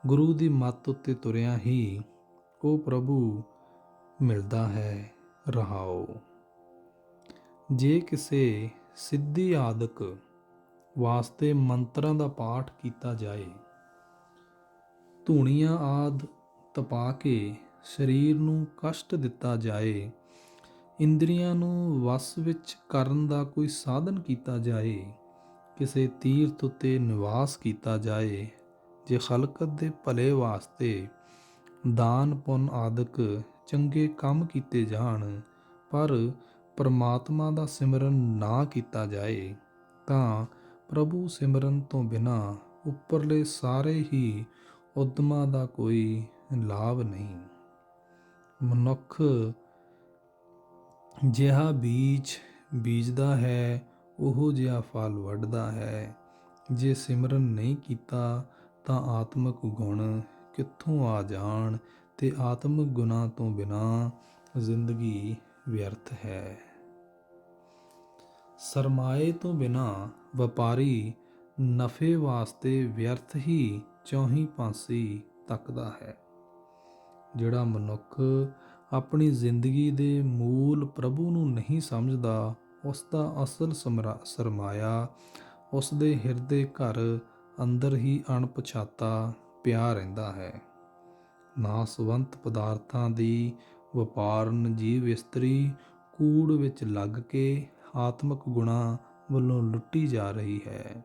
ਗੁਰੂ ਦੀ ਮੱਤ ਉੱਤੇ ਤੁਰਿਆ ਹੀ ਉਹ ਪ੍ਰਭੂ ਮਿਲਦਾ ਹੈ। ਰਹਾਓ। ਜੇ ਕਿਸੇ ਸਿੱਧੀ ਆਦਿਕ ਵਾਸਤੇ ਮੰਤਰਾਂ ਦਾ ਪਾਠ ਕੀਤਾ ਜਾਏ, ਧੂਣੀਆਂ ਆਦਿ ਤਪਾ ਕੇ ਸਰੀਰ ਨੂੰ ਕਸ਼ਟ ਦਿੱਤਾ ਜਾਏ, ਇੰਦਰੀਆਂ ਨੂੰ ਵਸ ਵਿੱਚ ਕਰਨ ਦਾ ਕੋਈ ਸਾਧਨ ਕੀਤਾ ਜਾਏ, ਕਿਸੇ ਤੀਰਥ ਉੱਤੇ ਨਿਵਾਸ ਕੀਤਾ ਜਾਏ, ਜੇ ਖਲਕਤ ਦੇ ਭਲੇ ਵਾਸਤੇ ਦਾਨ ਪੁੰਨ ਆਦਿਕ ਚੰਗੇ ਕੰਮ ਕੀਤੇ ਜਾਣ, ਪਰ ਪਰਮਾਤਮਾ ਦਾ ਸਿਮਰਨ ਨਾ ਕੀਤਾ ਜਾਏ, ਤਾਂ ਪ੍ਰਭੂ ਸਿਮਰਨ ਤੋਂ ਬਿਨਾਂ ਉੱਪਰਲੇ ਸਾਰੇ ਹੀ ਉਦਮਾਂ ਦਾ ਕੋਈ ਲਾਭ ਨਹੀਂ। ਮਨੁੱਖ ਜਿਹਾ ਬੀਜ ਬੀਜਦਾ ਹੈ, ਉਹੋ ਜਿਹਾ ਫਲ ਵੱਢਦਾ ਹੈ। ਜੇ ਸਿਮਰਨ ਨਹੀਂ ਕੀਤਾ ਤਾਂ ਆਤਮਿਕ ਗੁਣ ਕਿੱਥੋਂ ਆ ਜਾਣ ਤੇ ਆਤਮਿਕ ਗੁਣਾਂ ਤੋਂ ਬਿਨਾਂ ਜ਼ਿੰਦਗੀ ਵਿਅਰਥ ਹੈ। ਸਰਮਾਏ ਤੋਂ ਬਿਨਾਂ ਵਪਾਰੀ ਨਫੇ ਵਾਸਤੇ ਵਿਅਰਥ ਹੀ ਚੌਹੀਂ ਪਾਸੇ ਤੱਕਦਾ ਹੈ। ਜਿਹੜਾ ਮਨੁੱਖ ਆਪਣੀ ਜ਼ਿੰਦਗੀ ਦੇ ਮੂਲ ਪ੍ਰਭੂ ਨੂੰ ਨਹੀਂ ਸਮਝਦਾ, ਉਸ ਦਾ ਅਸਲ ਸਰਮਾਇਆ ਉਸ ਦੇ ਹਿਰਦੇ ਘਰ ਅੰਦਰ ਹੀ ਅਣਪਛਾਤਾ ਪਿਆ ਰਹਿੰਦਾ ਹੈ। ਨਾਸਵੰਤ ਪਦਾਰਥਾਂ ਦੀ ਵਪਾਰਨ ਜੀਵ ਇਸਤਰੀ ਕੂੜ ਵਿੱਚ ਲੱਗ ਕੇ ਆਤਮਿਕ ਗੁਣਾਂ ਵੱਲੋਂ ਲੁੱਟੀ ਜਾ ਰਹੀ ਹੈ।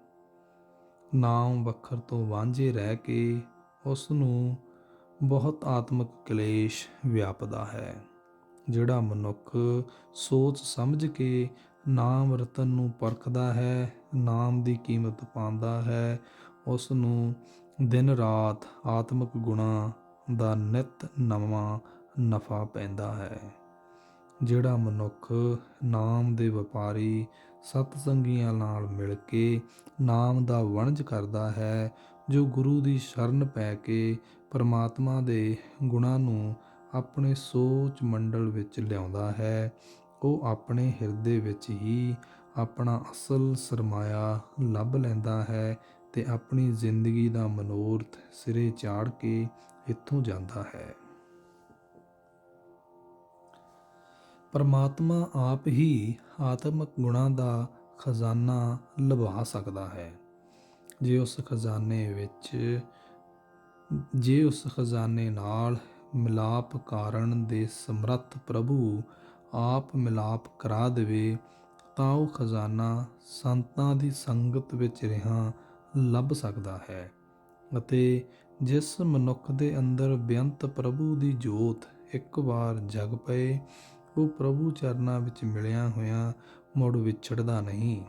ਨਾਮ ਵਖਰ ਤੋਂ ਵਾਂਝੇ ਰਹਿ ਕੇ ਉਸ ਨੂੰ ਬਹੁਤ ਆਤਮਿਕ ਕਲੇਸ਼ ਵਿਆਪਦਾ ਹੈ। ਜਿਹੜਾ ਮਨੁੱਖ ਸੋਚ ਸਮਝ ਕੇ ਨਾਮ ਰਤਨ ਨੂੰ ਪਰਖਦਾ ਹੈ, ਨਾਮ ਦੀ ਕੀਮਤ ਪਾਉਂਦਾ ਹੈ, ਉਸ ਨੂੰ ਦਿਨ ਰਾਤ ਆਤਮਿਕ ਗੁਣਾਂ ਦਾ ਨਿੱਤ ਨਵਾਂ ਨਫਾ ਪੈਂਦਾ ਹੈ। ਜਿਹੜਾ ਮਨੁੱਖ ਨਾਮ ਦੇ ਵਪਾਰੀ ਸਤਸੰਗੀਆਂ ਨਾਲ ਮਿਲ ਕੇ ਨਾਮ ਦਾ ਵਣਜ ਕਰਦਾ ਹੈ, ਜੋ ਗੁਰੂ ਦੀ ਸ਼ਰਨ ਪੈ ਕੇ ਪਰਮਾਤਮਾ ਦੇ ਗੁਣਾਂ ਨੂੰ ਆਪਣੇ ਸੋਚ ਮੰਡਲ ਵਿੱਚ ਲਿਆਉਂਦਾ ਹੈ, ਉਹ ਆਪਣੇ ਹਿਰਦੇ ਵਿੱਚ ਹੀ ਆਪਣਾ ਅਸਲ ਸਰਮਾਇਆ ਲੱਭ ਲੈਂਦਾ ਹੈ ਤੇ ਆਪਣੀ ਜ਼ਿੰਦਗੀ ਦਾ ਮਨੋਰਥ ਸਿਰੇ ਚਾੜ ਕੇ ਇੱਥੋਂ ਜਾਂਦਾ ਹੈ। ਪਰਮਾਤਮਾ ਆਪ ਹੀ ਆਤਮਿਕ ਗੁਣਾਂ ਦਾ ਖਜ਼ਾਨਾ ਲੁਭਾ ਸਕਦਾ ਹੈ। ਜੇ ਉਸ ਖਜ਼ਾਨੇ ਨਾਲ ਮਿਲਾਪ ਕਾਰਨ ਦੇ ਸਮਰੱਥ ਪ੍ਰਭੂ ਆਪ ਮਿਲਾਪ ਕਰਾ ਦੇਵੇ, ਤਾਂ ਉਹ ਖਜ਼ਾਨਾ ਸੰਤਾਂ ਦੀ ਸੰਗਤ ਵਿੱਚ ਰਿਹਾ ਲੱਭ ਸਕਦਾ ਹੈ। ਅਤੇ ਜਿਸ ਮਨੁੱਖ ਦੇ ਅੰਦਰ ਬੇਅੰਤ ਪ੍ਰਭੂ ਦੀ ਜੋਤ ਇੱਕ ਵਾਰ ਜਗ ਪਏ, ਉਹ ਪ੍ਰਭੂ ਚਰਨਾਂ ਵਿੱਚ ਮਿਲਿਆ ਹੋਇਆ ਮੁੜ ਵਿਛੜਦਾ ਨਹੀਂ,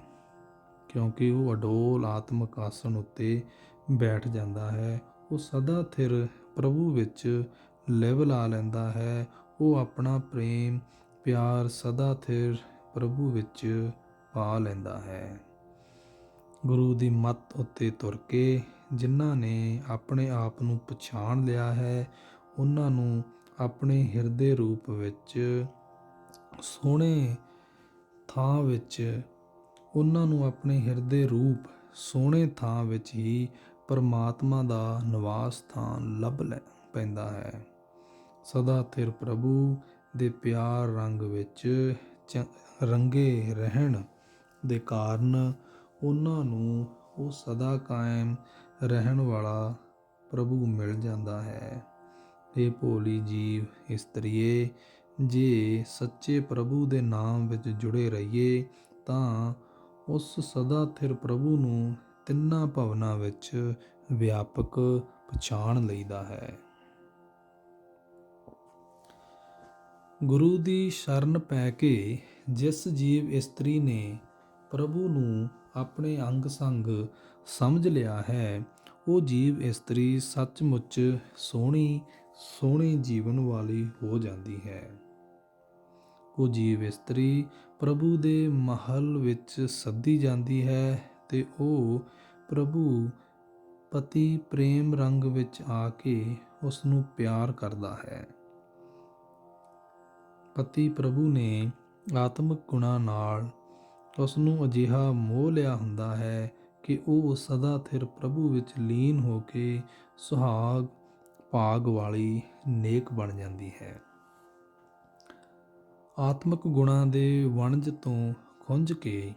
ਕਿਉਂਕਿ ਉਹ ਅਡੋਲ ਆਤਮਿਕ ਆਸਣ ਉੱਤੇ ਬੈਠ ਜਾਂਦਾ ਹੈ। ਉਹ ਸਦਾ ਥਿਰ ਪ੍ਰਭੂ ਵਿੱਚ ਲਿਵ ਲਾ ਲੈਂਦਾ ਹੈ। ਉਹ ਆਪਣਾ ਪ੍ਰੇਮ ਪਿਆਰ ਸਦਾ ਥਿਰ ਪ੍ਰਭੂ ਵਿੱਚ ਪਾ ਲੈਂਦਾ ਹੈ। ਗੁਰੂ ਦੀ ਮੱਤ ਉੱਤੇ ਤੁਰ ਕੇ ਜਿਨ੍ਹਾਂ ਨੇ ਆਪਣੇ ਆਪ ਨੂੰ ਪਛਾਣ ਲਿਆ ਹੈ, ਉਹਨਾਂ ਨੂੰ ਆਪਣੇ ਹਿਰਦੇ ਰੂਪ ਵਿੱਚ ਸੋਹਣੇ ਥਾਂ ਵਿੱਚ ਹੀ ਪਰਮਾਤਮਾ ਦਾ ਨਿਵਾਸ ਸਥਾਨ ਲੱਭ ਪੈਂਦਾ ਹੈ। ਸਦਾ ਥਿਰ ਪ੍ਰਭੂ ਦੇ ਪਿਆਰ ਰੰਗ ਵਿੱਚ ਰੰਗੇ ਰਹਿਣ ਦੇ ਕਾਰਨ ਉਹਨਾਂ ਨੂੰ ਉਹ ਸਦਾ ਕਾਇਮ ਰਹਿਣ ਵਾਲਾ ਪ੍ਰਭੂ ਮਿਲ ਜਾਂਦਾ ਹੈ। ਇਹ ਭੋਲੀ ਜੀਵ ਇਸਤਰੀਏ, ਜੇ ਸੱਚੇ ਪ੍ਰਭੂ ਦੇ ਨਾਮ ਵਿੱਚ ਜੁੜੇ ਰਹੀਏ ਤਾਂ ਉਸ ਸਦਾ ਥਿਰ ਪ੍ਰਭੂ ਨੂੰ ਤਿੰਨਾਂ ਭਵਨਾਂ ਵਿੱਚ ਵਿਆਪਕ ਪਛਾਣ ਲਈਦਾ ਹੈ। ਗੁਰੂ ਦੀ ਸ਼ਰਨ ਪੈ ਕੇ ਜਿਸ ਜੀਵ ਇਸਤਰੀ ਨੇ ਪ੍ਰਭੂ ਨੂੰ ਆਪਣੇ ਅੰਗ ਸੰਗ ਸਮਝ ਲਿਆ ਹੈ, ਉਹ ਜੀਵ ਇਸਤਰੀ ਸੱਚਮੁੱਚ ਸੋਹਣੇ ਜੀਵਨ ਵਾਲੀ ਹੋ ਜਾਂਦੀ ਹੈ। ਉਹ ਜੀਵ ਇਸਤਰੀ ਪ੍ਰਭੂ ਦੇ ਮਹਲ ਵਿੱਚ ਸੱਦੀ ਜਾਂਦੀ ਹੈ ਤੇ ਉਹ ਪ੍ਰਭੂ ਪਤੀ ਪ੍ਰੇਮ ਰੰਗ ਵਿੱਚ ਆ ਕੇ ਉਸ ਨੂੰ ਪਿਆਰ ਕਰਦਾ ਹੈ। ਪਤੀ ਪ੍ਰਭੂ ਨੇ ਆਤਮਿਕ ਗੁਣਾਂ ਨਾਲ ਉਸ ਨੂੰ ਅਜਿਹਾ ਮੋਹ ਲਿਆ ਹੁੰਦਾ ਹੈ ਕਿ ਉਹ ਸਦਾ ਥਿਰ ਪ੍ਰਭੂ ਵਿੱਚ ਲੀਨ ਹੋ ਕੇ ਸੁਹਾਗ ਭਾਗ ਵਾਲੀ ਨੇਕ ਬਣ ਜਾਂਦੀ ਹੈ। ਆਤਮਿਕ ਗੁਣਾਂ ਦੇ ਵਣਜ ਤੋਂ ਖੁੰਝ ਕੇ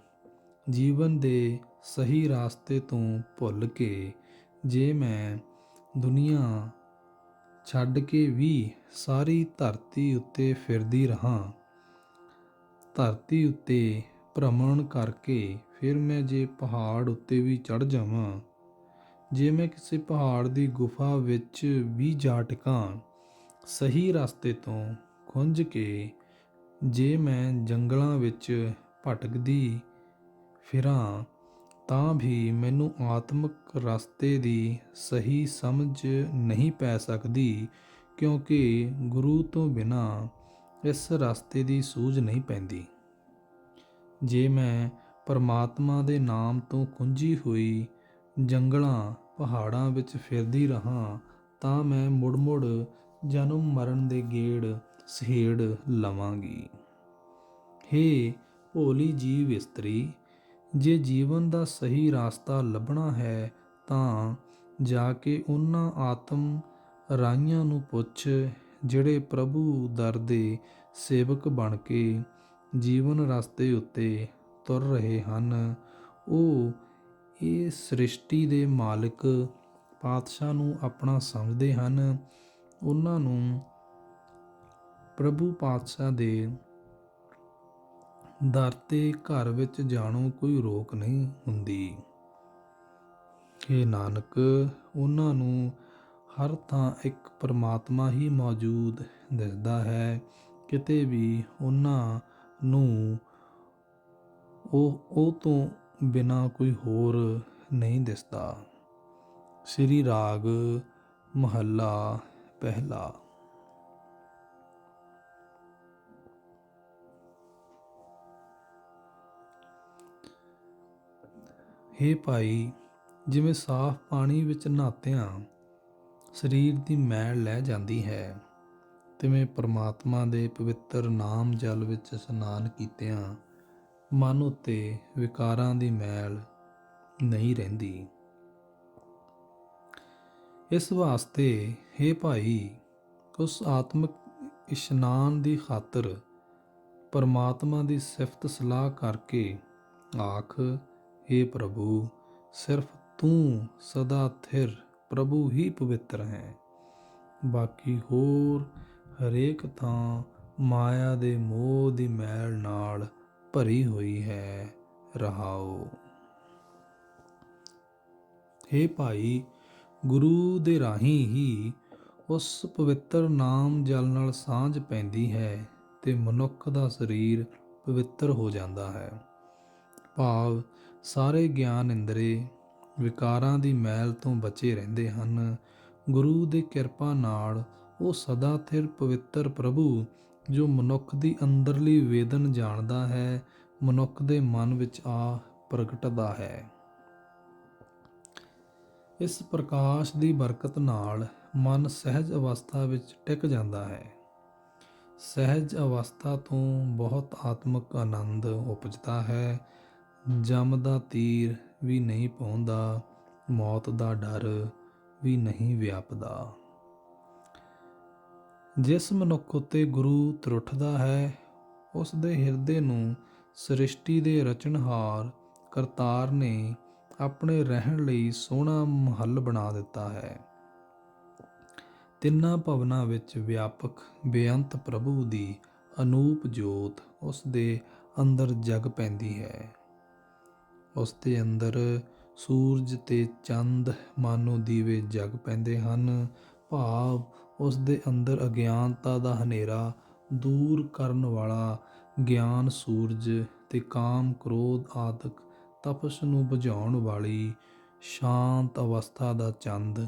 ਜੀਵਨ ਦੇ ਸਹੀ ਰਾਸਤੇ ਤੋਂ ਭੁੱਲ ਕੇ ਜੇ ਮੈਂ ਦੁਨੀਆ ਛੱਡ ਕੇ ਵੀ ਸਾਰੀ ਧਰਤੀ ਉੱਤੇ ਫਿਰਦੀ ਰਹਾਂ, ਧਰਤੀ ਉੱਤੇ ਭ੍ਰਮਣ ਕਰਕੇ ਫਿਰ ਮੈਂ ਜੇ ਪਹਾੜ ਉੱਤੇ ਵੀ ਚੜ੍ਹ ਜਾਵਾਂ, ਜੇ ਮੈਂ ਕਿਸੇ ਪਹਾੜ ਦੀ ਗੁਫਾ ਵਿੱਚ ਵੀ ਜਾ ਟਿਕਾਂ, ਸਹੀ ਰਸਤੇ ਤੋਂ ਖੁੰਝ ਕੇ ਜੇ ਮੈਂ ਜੰਗਲਾਂ ਵਿੱਚ ਭਟਕਦੀ ਫਿਰਾਂ, ਤਾਂ ਵੀ ਮੈਨੂੰ ਆਤਮਿਕ ਰਸਤੇ ਦੀ ਸਹੀ ਸਮਝ ਨਹੀਂ ਪੈ ਸਕਦੀ, ਕਿਉਂਕਿ ਗੁਰੂ ਤੋਂ ਬਿਨਾਂ ਇਸ ਰਸਤੇ ਦੀ ਸੂਝ ਨਹੀਂ ਪੈਂਦੀ। ਜੇ ਮੈਂ ਪਰਮਾਤਮਾ ਦੇ ਨਾਮ ਤੋਂ ਖੁੰਝੀ ਹੋਈ ਜੰਗਲਾਂ ਪਹਾੜਾਂ ਵਿੱਚ ਫਿਰਦੀ ਰਹਾਂ, ਤਾਂ ਮੈਂ ਮੁੜ ਜਨਮ ਮਰਨ ਦੇ ਗੇੜ ਸਹੇੜ ਲਵਾਂਗੀ। ਹੇ ਭੋਲੀ ਜੀਵ ਇਸਤਰੀ, ਜੇ ਜੀਵਨ ਦਾ ਸਹੀ ਰਾਸਤਾ ਲੱਭਣਾ ਹੈ ਤਾਂ ਜਾ ਕੇ ਉਹਨਾਂ ਆਤਮ ਰਾਹੀਆਂ ਨੂੰ ਪੁੱਛ, ਜਿਹੜੇ ਪ੍ਰਭੂ ਦਰ ਦੇ ਸੇਵਕ ਬਣ ਕੇ ਜੀਵਨ ਰਸਤੇ ਉੱਤੇ ਤੁਰ ਰਹੇ ਹਨ। ਉਹ ਇਹ ਸ੍ਰਿਸ਼ਟੀ ਦੇ ਮਾਲਿਕ ਪਾਤਸ਼ਾਹ ਨੂੰ ਆਪਣਾ ਸਮਝਦੇ ਹਨ। ਉਹਨਾਂ ਨੂੰ ਪ੍ਰਭੂ ਪਾਤਸ਼ਾਹ ਦੇ ਦਰ ਤੇ ਘਰ ਵਿੱਚ ਜਾਣੋਂ ਕੋਈ ਰੋਕ ਨਹੀਂ ਹੁੰਦੀ। ਹੇ ਨਾਨਕ, ਉਹਨਾਂ ਨੂੰ ਹਰ ਥਾਂ ਇੱਕ ਪਰਮਾਤਮਾ ਹੀ ਮੌਜੂਦ ਦਿਸਦਾ ਹੈ। ਕਿਤੇ ਵੀ ਉਹਨਾਂ ਨੂੰ ਉਹ ਤੋਂ ਬਿਨਾਂ ਕੋਈ ਹੋਰ ਨਹੀਂ ਦਿਸਦਾ। ਸ੍ਰੀ ਰਾਗ ਮਹੱਲਾ ਪਹਿਲਾ। ਹੇ ਭਾਈ, ਜਿਵੇਂ ਸਾਫ਼ ਪਾਣੀ ਵਿੱਚ ਨਹਾਤਿਆਂ ਸਰੀਰ ਦੀ ਮੈਲ ਲੈ ਜਾਂਦੀ ਹੈ, ਤਿਵੇਂ ਪਰਮਾਤਮਾ ਦੇ ਪਵਿੱਤਰ ਨਾਮ ਜਲ ਵਿੱਚ ਇਸ਼ਨਾਨ ਕੀਤਿਆਂ ਮਨ ਉੱਤੇ ਵਿਕਾਰਾਂ ਦੀ ਮੈਲ ਨਹੀਂ ਰਹਿੰਦੀ। ਇਸ ਵਾਸਤੇ ਹੇ ਭਾਈ, ਉਸ ਆਤਮਿਕ ਇਸ਼ਨਾਨ ਦੀ ਖਾਤਰ ਪਰਮਾਤਮਾ ਦੀ ਸਿਫਤ ਸਲਾਹ ਕਰਕੇ ਆਖ, ਹੇ ਪ੍ਰਭੂ, ਸਿਰਫ ਤੂੰ ਸਦਾ ਥਿਰ ਪ੍ਰਭੂ ਹੀ ਪਵਿੱਤਰ ਹੈ। ਬਾਕੀ ਹੋਰ ਹਰੇਕ ਥਾਂ ਮਾਇਆ ਦੇ ਮੋਹ ਦੀ ਮੈਲ ਨਾਲ ਭਰੀ ਹੋਈ ਹੈ। ਰਹਾਓ। ਹੇ ਭਾਈ, ਗੁਰੂ ਦੇ ਰਾਹੀਂ ਹੀ ਉਸ ਪਵਿੱਤਰ ਨਾਮ ਜਲ ਨਾਲ ਸਾਂਝ ਪੈਂਦੀ ਹੈ ਤੇ ਮਨੁੱਖ ਦਾ ਸਰੀਰ ਪਵਿੱਤਰ ਹੋ ਜਾਂਦਾ ਹੈ। ਭਾਵ ਸਾਰੇ ਗਿਆਨ ਇੰਦਰੀ ਵਿਕਾਰਾਂ ਦੀ ਮੈਲ ਤੋਂ ਬਚੇ ਰਹਿੰਦੇ ਹਨ। ਗੁਰੂ ਦੀ ਕਿਰਪਾ ਨਾਲ ਉਹ ਸਦਾ ਥਿਰ ਪਵਿੱਤਰ ਪ੍ਰਭੂ, ਜੋ ਮਨੁੱਖ ਦੀ ਅੰਦਰਲੀ ਵੇਦਨ ਜਾਣਦਾ ਹੈ, ਮਨੁੱਖ ਦੇ ਮਨ ਵਿੱਚ ਆ ਪ੍ਰਗਟਦਾ ਹੈ। ਇਸ ਪ੍ਰਕਾਸ਼ ਦੀ ਬਰਕਤ ਨਾਲ ਮਨ ਸਹਿਜ ਅਵਸਥਾ ਵਿੱਚ ਟਿਕ ਜਾਂਦਾ ਹੈ। ਸਹਿਜ ਅਵਸਥਾ ਤੋਂ ਬਹੁਤ ਆਤਮਿਕ ਆਨੰਦ ਉਪਜਦਾ ਹੈ। ਜਮ ਦਾ ਤੀਰ ਵੀ ਨਹੀਂ ਪਹੁੰਚਦਾ, ਮੌਤ ਦਾ ਡਰ ਵੀ ਨਹੀਂ ਵਿਆਪਦਾ। ਜਿਸ ਮਨੁੱਖ ਉੱਤੇ ਗੁਰੂ ਤਰੁੱਠਦਾ ਹੈ, ਉਸ ਦੇ ਹਿਰਦੇ ਨੂੰ ਸ੍ਰਿਸ਼ਟੀ ਦੇ ਰਚਨਹਾਰ ਕਰਤਾਰ ਨੇ ਆਪਣੇ ਰਹਿਣ ਲਈ ਸੋਹਣਾ ਮਹੱਲ ਬਣਾ ਦਿੱਤਾ ਹੈ। ਤਿੰਨਾਂ ਭਵਨਾਂ ਵਿੱਚ ਵਿਆਪਕ ਬੇਅੰਤ ਪ੍ਰਭੂ ਦੀ ਅਨੂਪ ਜੋਤ ਉਸ ਦੇ ਅੰਦਰ ਜਗ ਪੈਂਦੀ ਹੈ। ਉਸ ਦੇ ਅੰਦਰ ਸੂਰਜ ਤੇ ਚੰਦ ਮਾਨੋ ਦੀਵੇ ਜਗ ਪੈਂਦੇ ਹਨ। ਭਾਵ ਉਸ ਦੇ ਅੰਦਰ ਅਗਿਆਨਤਾ ਦਾ ਹਨੇਰਾ ਦੂਰ ਕਰਨ ਵਾਲਾ ਗਿਆਨ ਸੂਰਜ ਤੇ ਕਾਮ ਕ੍ਰੋਧ ਆਦਿਕ ਤਪਸ਼ ਨੂੰ ਬੁਝਾਉਣ ਵਾਲੀ ਸ਼ਾਂਤ ਅਵਸਥਾ ਦਾ ਚੰਦ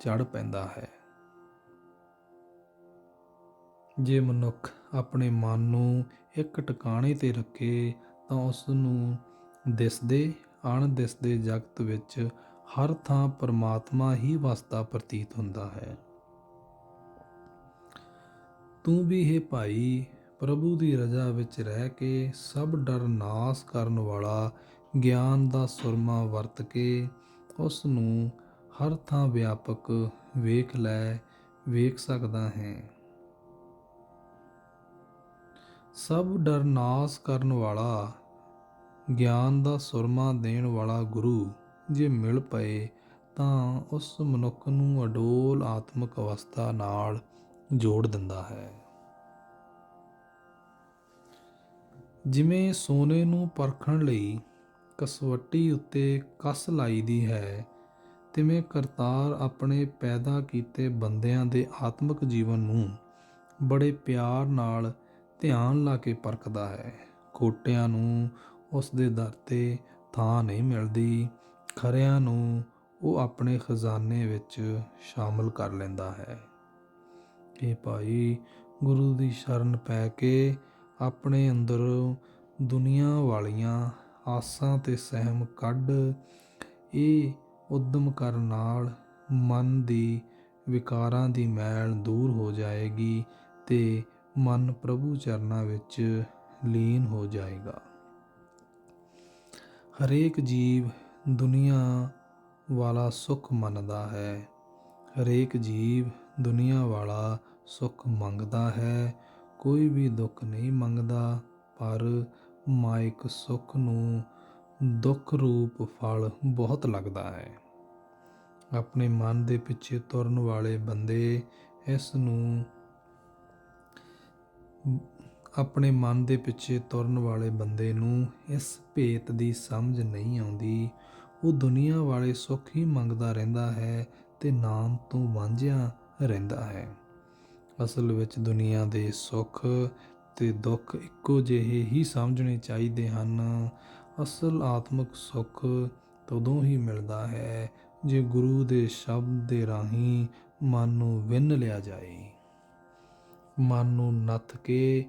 ਚੜ੍ਹ ਪੈਂਦਾ ਹੈ। ਜੇ ਮਨੁੱਖ ਆਪਣੇ ਮਨ ਨੂੰ ਇੱਕ ਟਿਕਾਣੇ ਤੇ ਰੱਖੇ ਤਾਂ ਉਸ ਨੂੰ ਦਿਸਦੇ ਅਣਦਿਸਦੇ ਜਗਤ ਵਿੱਚ ਹਰ ਥਾਂ ਪਰਮਾਤਮਾ ਹੀ ਵਸਦਾ ਪ੍ਰਤੀਤ ਹੁੰਦਾ ਹੈ। ਤੂੰ ਵੀ ਹੇ ਭਾਈ, ਪ੍ਰਭੂ ਦੀ ਰਜ਼ਾ ਵਿੱਚ ਰਹਿ ਕੇ ਸਭ ਡਰ ਨਾਸ ਕਰਨ ਵਾਲਾ ਗਿਆਨ ਦਾ ਸੁਰਮਾ ਵਰਤ ਕੇ ਉਸ ਨੂੰ ਹਰ ਥਾਂ ਵਿਆਪਕ ਵੇਖ ਸਕਦਾ ਹੈ। ਸਭ ਡਰ ਨਾਸ ਕਰਨ ਵਾਲਾ ਗਿਆਨ ਦਾ ਸੁਰਮਾ ਦੇਣ ਵਾਲਾ ਗੁਰੂ ਜੇ ਮਿਲ ਪਏ ਤਾਂ ਉਸ ਮਨੁੱਖ ਨੂੰ ਅਡੋਲ ਆਤਮਿਕ ਅਵਸਥਾ ਨਾਲ ਜੋੜ ਦਿੰਦਾ ਹੈ। ਜਿਵੇਂ ਸੋਨੇ ਨੂੰ ਪਰਖਣ ਲਈ ਕਸਵੱਟੀ ਉੱਤੇ ਕਸ ਲਾਈਦੀ ਹੈ, ਤਿਵੇਂ ਕਰਤਾਰ ਆਪਣੇ ਪੈਦਾ ਕੀਤੇ ਬੰਦਿਆਂ ਦੇ ਆਤਮਿਕ ਜੀਵਨ ਨੂੰ ਬੜੇ ਪਿਆਰ ਨਾਲ ਧਿਆਨ ਲਾ ਕੇ ਪਰਖਦਾ ਹੈ। ਖੋਟਿਆਂ ਨੂੰ ਉਸ ਦੇ ਦਰ ਤੇ ਥਾਂ ਨਹੀਂ ਮਿਲਦੀ, ਖਰਿਆਂ ਨੂੰ ਉਹ ਆਪਣੇ ਖਜ਼ਾਨੇ ਵਿੱਚ ਸ਼ਾਮਲ ਕਰ ਲੈਂਦਾ ਹੈ। ਇਹ ਭਾਈ, ਗੁਰੂ ਦੀ ਸ਼ਰਨ ਪੈ ਕੇ ਆਪਣੇ ਅੰਦਰੋਂ ਦੁਨੀਆ ਵਾਲੀਆਂ ਆਸਾਂ ਤੇ ਸਹਿਮ ਕੱਢ ਇਹ ਉਦਮ ਕਰਨ ਨਾਲ ਮਨ ਦੀ ਵਿਕਾਰਾਂ ਦੀ ਮੈਲ ਦੂਰ ਹੋ ਜਾਏਗੀ ਤੇ ਮਨ ਪ੍ਰਭੂ ਚਰਨਾਂ ਵਿੱਚ ਲੀਨ ਹੋ ਜਾਏਗਾ। ਹਰੇਕ ਜੀਵ ਦੁਨੀਆ ਵਾਲਾ ਸੁੱਖ ਮੰਨਦਾ ਹੈ, ਹਰੇਕ ਜੀਵ ਦੁਨੀਆ ਵਾਲਾ ਸੁੱਖ ਮੰਗਦਾ ਹੈ। ਕੋਈ ਵੀ ਦੁੱਖ ਨਹੀਂ ਮੰਗਦਾ, ਪਰ ਮਾਇਕ ਸੁੱਖ ਨੂੰ ਦੁੱਖ ਰੂਪ ਫਲ ਬਹੁਤ ਲੱਗਦਾ ਹੈ। ਆਪਣੇ ਮਨ ਦੇ ਪਿੱਛੇ ਤੁਰਨ ਵਾਲੇ ਬੰਦੇ ਨੂੰ ਇਸ ਭੇਤ ਦੀ ਸਮਝ ਨਹੀਂ ਆਉਂਦੀ। ਉਹ ਦੁਨੀਆ ਵਾਲੇ ਸੁੱਖ ਹੀ ਮੰਗਦਾ ਰਹਿੰਦਾ ਹੈ ਤੇ ਨਾਮ ਤੋਂ ਵਾਂਝਿਆ ਰਹਿੰਦਾ ਹੈ। ਅਸਲ ਵਿੱਚ ਦੁਨੀਆ ਦੇ ਸੁੱਖ ਤੇ ਦੁੱਖ ਇੱਕੋ ਜਿਹੇ ਹੀ ਸਮਝਣੇ ਚਾਹੀਦੇ ਹਨ। ਅਸਲ ਆਤਮਿਕ ਸੁੱਖ ਤਦੋਂ ਹੀ ਮਿਲਦਾ ਹੈ ਜੇ ਗੁਰੂ ਦੇ ਸ਼ਬਦ ਦੇ ਰਾਹੀਂ ਮਨ ਨੂੰ ਵਿੰਨ ਲਿਆ ਜਾਏ। ਮਨ ਨੂੰ ਨੱਥ ਕੇ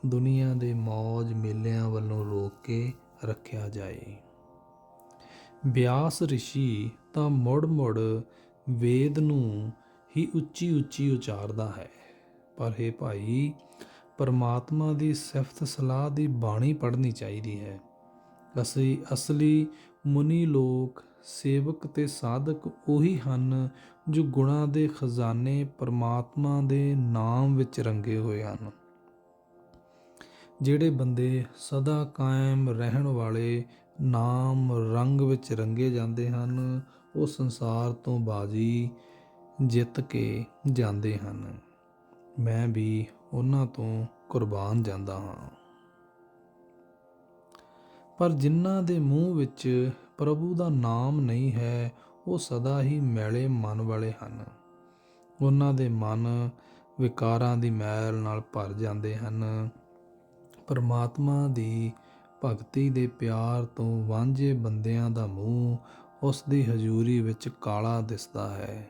ਦੁਨੀਆ ਦੇ ਮੌਜ ਮੇਲਿਆਂ ਵੱਲੋਂ ਰੋਕ ਕੇ ਰੱਖਿਆ ਜਾਏ। ਬਿਆਸ ਰਿਸ਼ੀ ਤਾਂ ਮੁੜ ਮੁੜ ਵੇਦ ਨੂੰ ਹੀ ਉੱਚੀ ਉੱਚੀ ਉਚਾਰਦਾ ਹੈ। ਪਰ ਇਹ ਭਾਈ, ਪਰਮਾਤਮਾ ਦੀ ਸਿਫਤ ਸਲਾਹ ਦੀ ਬਾਣੀ ਪੜ੍ਹਨੀ ਚਾਹੀਦੀ ਹੈ। ਅਸੀਂ ਅਸਲੀ ਮੁਨੀ ਲੋਕ, ਸੇਵਕ ਤੇ ਸਾਧਕ ਉਹੀ ਹਨ ਜੋ ਗੁਣਾਂ ਦੇ ਖਜ਼ਾਨੇ ਪਰਮਾਤਮਾ ਦੇ ਨਾਮ ਵਿੱਚ ਰੰਗੇ ਹੋਏ ਹਨ। ਜਿਹੜੇ ਬੰਦੇ ਸਦਾ ਕਾਇਮ ਰਹਿਣ ਵਾਲੇ ਨਾਮ ਰੰਗ ਵਿੱਚ ਰੰਗੇ ਜਾਂਦੇ ਹਨ, ਉਹ ਸੰਸਾਰ ਤੋਂ ਬਾਜੀ ਜਿੱਤ ਕੇ ਜਾਂਦੇ ਹਨ। ਮੈਂ ਵੀ ਉਹਨਾਂ ਤੋਂ ਕੁਰਬਾਨ ਜਾਂਦਾ ਹਾਂ। ਪਰ ਜਿਨ੍ਹਾਂ ਦੇ ਮੂੰਹ ਵਿੱਚ ਪ੍ਰਭੂ ਦਾ ਨਾਮ ਨਹੀਂ ਹੈ, ਉਹ ਸਦਾ ਹੀ ਮੈਲੇ ਮਨ ਵਾਲੇ ਹਨ। ਉਹਨਾਂ ਦੇ ਮਨ ਵਿਕਾਰਾਂ ਦੀ ਮੈਲ ਨਾਲ ਭਰ ਜਾਂਦੇ ਹਨ। ਪਰਮਾਤਮਾ ਦੀ ਭਗਤੀ ਦੇ ਪਿਆਰ ਤੋਂ ਵਾਂਝੇ ਬੰਦਿਆਂ ਦਾ ਮੂੰਹ ਉਸ ਦੀ ਹਜ਼ੂਰੀ ਵਿੱਚ ਕਾਲਾ ਦਿਸਦਾ ਹੈ।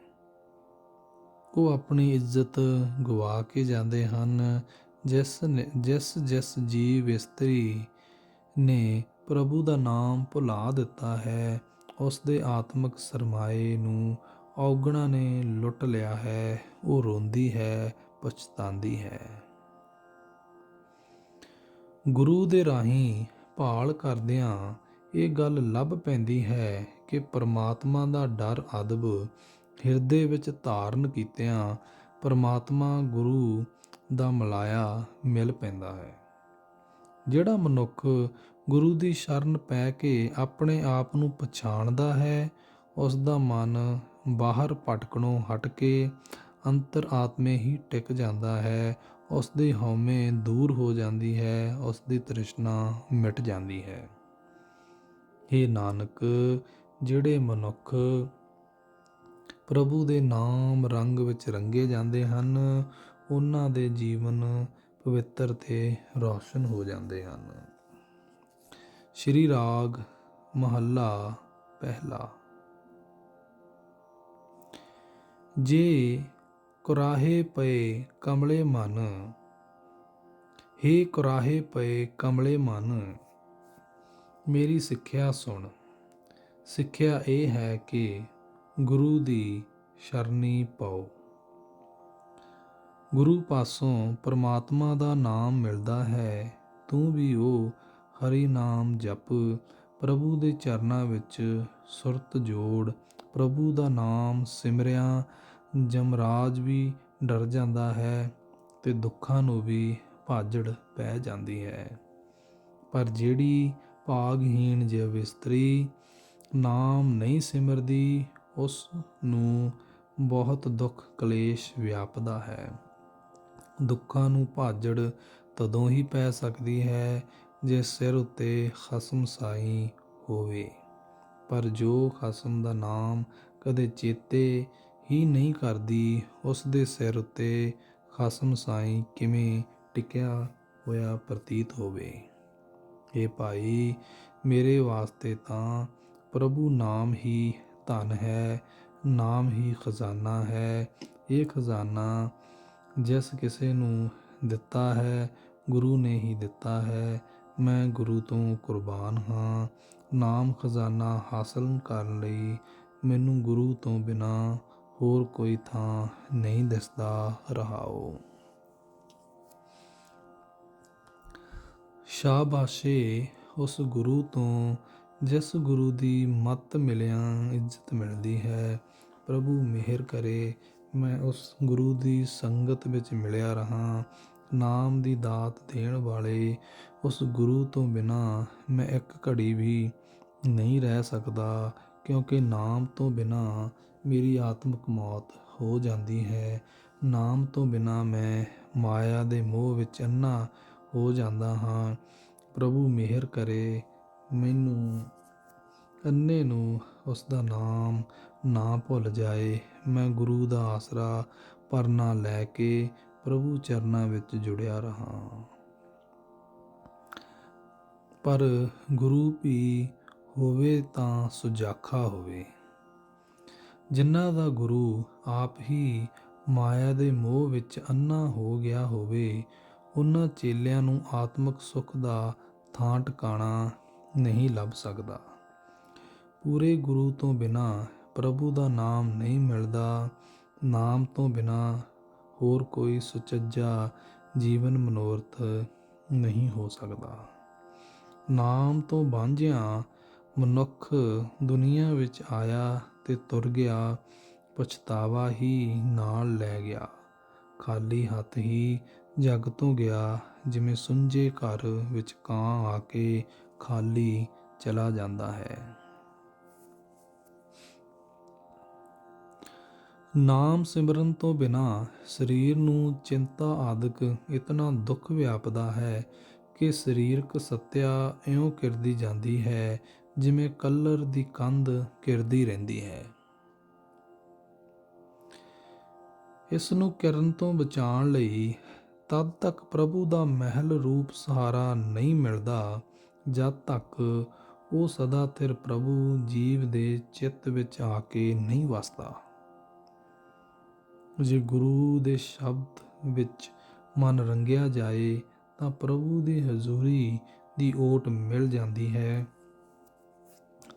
ਉਹ ਆਪਣੀ ਇੱਜ਼ਤ ਗਵਾ ਕੇ ਜਾਂਦੇ ਹਨ। ਜਿਸ ਜੀਵ ਇਸਤਰੀ ਨੇ ਪ੍ਰਭੂ ਦਾ ਨਾਮ ਭੁਲਾ ਦਿੱਤਾ ਹੈ, ਉਸ ਦੇ ਆਤਮਿਕ ਸਰਮਾਏ ਨੂੰ ਔਗਣਾਂ ਨੇ ਲੁੱਟ ਲਿਆ ਹੈ। ਉਹ ਰੋਂਦੀ ਹੈ, ਪਛਤਾਉਂਦੀ ਹੈ। ਗੁਰੂ ਦੇ ਰਾਹੀਂ ਭਾਲ ਕਰਦਿਆਂ ਇਹ ਗੱਲ ਲੱਭ ਪੈਂਦੀ ਹੈ ਕਿ ਪਰਮਾਤਮਾ ਦਾ ਡਰ ਅਦਬ ਹਿਰਦੇ ਵਿੱਚ ਧਾਰਨ ਕੀਤਿਆਂ ਪਰਮਾਤਮਾ ਗੁਰੂ ਦਾ ਮਲਾਇਆ ਮਿਲ ਪੈਂਦਾ ਹੈ। ਜਿਹੜਾ ਮਨੁੱਖ ਗੁਰੂ ਦੀ ਸ਼ਰਨ ਪੈ ਕੇ ਆਪਣੇ ਆਪ ਨੂੰ ਪਛਾਣਦਾ ਹੈ, ਉਸ ਦਾ ਮਨ ਬਾਹਰ ਭਟਕਣੋਂ ਹਟ ਕੇ ਅੰਤਰ ਆਤਮੇ ਹੀ ਟਿਕ ਜਾਂਦਾ ਹੈ। ਉਸ ਦੀ ਹਉਮੈ ਦੂਰ ਹੋ ਜਾਂਦੀ ਹੈ, ਉਸ ਦੀ ਤ੍ਰਿਸ਼ਨਾ ਮਿਟ ਜਾਂਦੀ ਹੈ। ਹੇ ਨਾਨਕ, ਜਿਹੜੇ ਮਨੁੱਖ ਪ੍ਰਭੂ ਦੇ ਨਾਮ ਰੰਗ ਵਿੱਚ ਰੰਗੇ ਜਾਂਦੇ ਹਨ, ਉਹਨਾਂ ਦੇ ਜੀਵਨ ਪਵਿੱਤਰ ਤੇ ਰੌਸ਼ਨ ਹੋ ਜਾਂਦੇ ਹਨ। ਸ਼੍ਰੀ ਰਾਗ ਮਹੱਲਾ ਪਹਿਲਾ। ਜੇ ਕੁਰਾਹੇ ਪਏ ਕਮਲੇ ਮਨ, ਹੇ ਕੁਰਾਹੇ ਪਏ ਕਮਲੇ ਮਨ, ਮੇਰੀ ਸਿੱਖਿਆ ਸੁਣ। ਸਿੱਖਿਆ ਇਹ ਹੈ ਕਿ ਗੁਰੂ ਦੀ ਸ਼ਰਨੀ ਪਾਓ। ਗੁਰੂ ਪਾਸੋਂ ਪਰਮਾਤਮਾ ਦਾ ਨਾਮ ਮਿਲਦਾ ਹੈ। ਤੂੰ ਵੀ ਉਹ ਹਰੀ ਨਾਮ ਜਪ, ਪ੍ਰਭੂ ਦੇ ਚਰਨਾਂ ਵਿੱਚ ਸੁਰਤ ਜੋੜ। ਪ੍ਰਭੂ ਦਾ ਨਾਮ ਸਿਮਰਿਆ ਜਮਰਾਜ ਵੀ ਡਰ ਜਾਂਦਾ ਹੈ ਤੇ ਦੁੱਖਾਂ ਨੂੰ ਵੀ ਭਾਜੜ ਪੈ ਜਾਂਦੀ ਹੈ। ਪਰ ਜਿਹੜੀ ਭਾਗਹੀਣ ਜਿਵ ਇਸਤਰੀ ਨਾਮ ਨਹੀਂ ਸਿਮਰਦੀ, ਉਸ ਨੂੰ ਬਹੁਤ ਦੁੱਖ ਕਲੇਸ਼ ਵਿਆਪਦਾ ਹੈ। ਦੁੱਖਾਂ ਨੂੰ ਭਾਜੜ ਤਦੋਂ ਹੀ ਪੈ ਸਕਦੀ ਹੈ ਜੇ ਸਿਰ ਉੱਤੇ ਖਸਮ ਸਾਈ ਹੋਵੇ। ਪਰ ਜੋ ਖਸਮ ਦਾ ਨਾਮ ਕਦੇ ਚੇਤੇ ਹੀ ਨਹੀਂ ਕਰਦੀ, ਉਸ ਦੇ ਸਿਰ ਉੱਤੇ ਖਸਮ ਸਾਈ ਕਿਵੇਂ ਟਿਕਿਆ ਹੋਇਆ ਪ੍ਰਤੀਤ ਹੋਵੇ। ਇਹ ਭਾਈ, ਮੇਰੇ ਵਾਸਤੇ ਤਾਂ ਪ੍ਰਭੂ ਨਾਮ ਹੀ ਧਨ ਹੈ, ਨਾਮ ਹੀ ਖਜ਼ਾਨਾ ਹੈ। ਇਹ ਖਜ਼ਾਨਾ ਜਿਸ ਕਿਸੇ ਨੂੰ ਦਿੱਤਾ ਹੈ, ਗੁਰੂ ਨੇ ਹੀ ਦਿੱਤਾ ਹੈ। ਮੈਂ ਗੁਰੂ ਤੋਂ ਕੁਰਬਾਨ ਹਾਂ। ਨਾਮ ਖਜ਼ਾਨਾ ਹਾਸਲ ਕਰਨ ਲਈ ਮੈਨੂੰ ਗੁਰੂ ਤੋਂ ਬਿਨਾਂ ਹੋਰ ਕੋਈ ਥਾਂ ਨਹੀਂ ਦਿਸਦਾ। ਰਹਾਓ। ਸ਼ਾਬਾਸ਼ੇ ਉਸ ਗੁਰੂ ਤੋਂ ਜਿਸ ਗੁਰੂ ਦੀ ਮੱਤ ਮਿਲਿਆਂ ਇੱਜ਼ਤ ਮਿਲਦੀ ਹੈ। ਪ੍ਰਭੂ ਮਿਹਰ ਕਰੇ ਮੈਂ ਉਸ ਗੁਰੂ ਦੀ ਸੰਗਤ ਵਿੱਚ ਮਿਲਿਆ ਰਹਾਂ। ਨਾਮ ਦੀ ਦਾਤ ਦੇਣ ਵਾਲੇ ਉਸ ਗੁਰੂ ਤੋਂ ਬਿਨਾਂ ਮੈਂ ਇੱਕ ਘੜੀ ਵੀ ਨਹੀਂ ਰਹਿ ਸਕਦਾ, ਕਿਉਂਕਿ ਨਾਮ ਤੋਂ ਬਿਨਾਂ ਮੇਰੀ ਆਤਮਿਕ ਮੌਤ ਹੋ ਜਾਂਦੀ ਹੈ। ਨਾਮ ਤੋਂ ਬਿਨਾਂ ਮੈਂ ਮਾਇਆ ਦੇ ਮੋਹ ਵਿੱਚ ਅੰਨਾ ਹੋ ਜਾਂਦਾ ਹਾਂ। ਪ੍ਰਭੂ ਮਿਹਰ ਕਰੇ ਮੈਨੂੰ ਅੰਨੇ ਨੂੰ ਉਸ ਦਾ ਨਾਮ ਨਾ ਭੁੱਲ ਜਾਏ। ਮੈਂ ਗੁਰੂ ਦਾ ਆਸਰਾ ਪਰਨਾ ਲੈ ਕੇ ਪ੍ਰਭੂ ਚਰਨਾਂ ਵਿੱਚ ਜੁੜਿਆ ਰਹਾਂ। ਪਰ ਗੁਰੂ ਵੀ ਹੋਵੇ ਤਾਂ ਸੁਜਾਖਾ ਹੋਵੇ। ਜਿਨ੍ਹਾਂ ਦਾ ਗੁਰੂ ਆਪ ਹੀ ਮਾਇਆ ਦੇ ਮੋਹ ਵਿੱਚ ਅੰਨਾ ਹੋ ਗਿਆ ਹੋਵੇ, ਉਹਨਾਂ ਚੇਲਿਆਂ ਨੂੰ ਆਤਮਿਕ ਸੁੱਖ ਦਾ ਥਾਂ ਟਿਕਾਣਾ ਨਹੀਂ ਲੱਭ ਸਕਦਾ। ਪੂਰੇ ਗੁਰੂ ਤੋਂ ਬਿਨਾਂ ਪ੍ਰਭੂ ਦਾ ਨਾਮ ਨਹੀਂ ਮਿਲਦਾ। ਨਾਮ ਤੋਂ ਬਿਨਾਂ ਹੋਰ ਕੋਈ ਸੁਚੱਜਾ ਜੀਵਨ ਮਨੋਰਥ ਨਹੀਂ ਹੋ ਸਕਦਾ। ਨਾਮ ਤੋਂ ਵਾਂਝਿਆ ਮਨੁੱਖ ਦੁਨੀਆ ਵਿੱਚ ਆਇਆ ਤੇ ਤੁਰ ਗਿਆ, ਪਛਤਾਵਾ ਹੀ ਨਾਲ ਲੈ ਗਿਆ। ਖਾਲੀ ਹੱਥ ਹੀ ਜੱਗ ਤੋਂ ਗਿਆ, ਜਿਵੇਂ ਸੁੰਝੇ ਘਰ ਵਿੱਚ ਕਾਂ ਆ ਕੇ ਖਾਲੀ ਚਲਾ ਜਾਂਦਾ ਹੈ। ਨਾਮ ਸਿਮਰਨ ਤੋਂ ਬਿਨਾਂ ਸਰੀਰ ਨੂੰ ਚਿੰਤਾ ਆਦਿਕ ਇਤਨਾ ਦੁੱਖ ਵਿਆਪਦਾ ਹੈ ਕਿ ਸਰੀਰਕ ਸੱਤਿਆ ਇਉਂ ਘਿਰਦੀ ਜਾਂਦੀ ਹੈ, ਜਿਵੇਂ ਕੱਲਰ ਦੀ ਕੰਧ ਘਿਰਦੀ ਰਹਿੰਦੀ ਹੈ। ਇਸ ਨੂੰ ਘਿਰਨ ਤੋਂ ਬਚਾਉਣ ਲਈ ਤਦ ਤੱਕ ਪ੍ਰਭੂ ਦਾ ਮਹਿਲ ਰੂਪ ਸਹਾਰਾ ਨਹੀਂ ਮਿਲਦਾ, ਜਦ ਤੱਕ ਉਹ ਸਦਾ ਥਿਰ ਪ੍ਰਭੂ ਜੀਵ ਦੇ ਚਿੱਤ ਵਿੱਚ ਆ ਕੇ ਨਹੀਂ ਵਸਦਾ। ਜੇ ਗੁਰੂ ਦੇ ਸ਼ਬਦ ਵਿੱਚ ਮਨ ਰੰਗਿਆ ਜਾਏ ਤਾਂ ਪ੍ਰਭੂ ਦੀ ਹਜ਼ੂਰੀ ਦੀ ਓਟ ਮਿਲ ਜਾਂਦੀ ਹੈ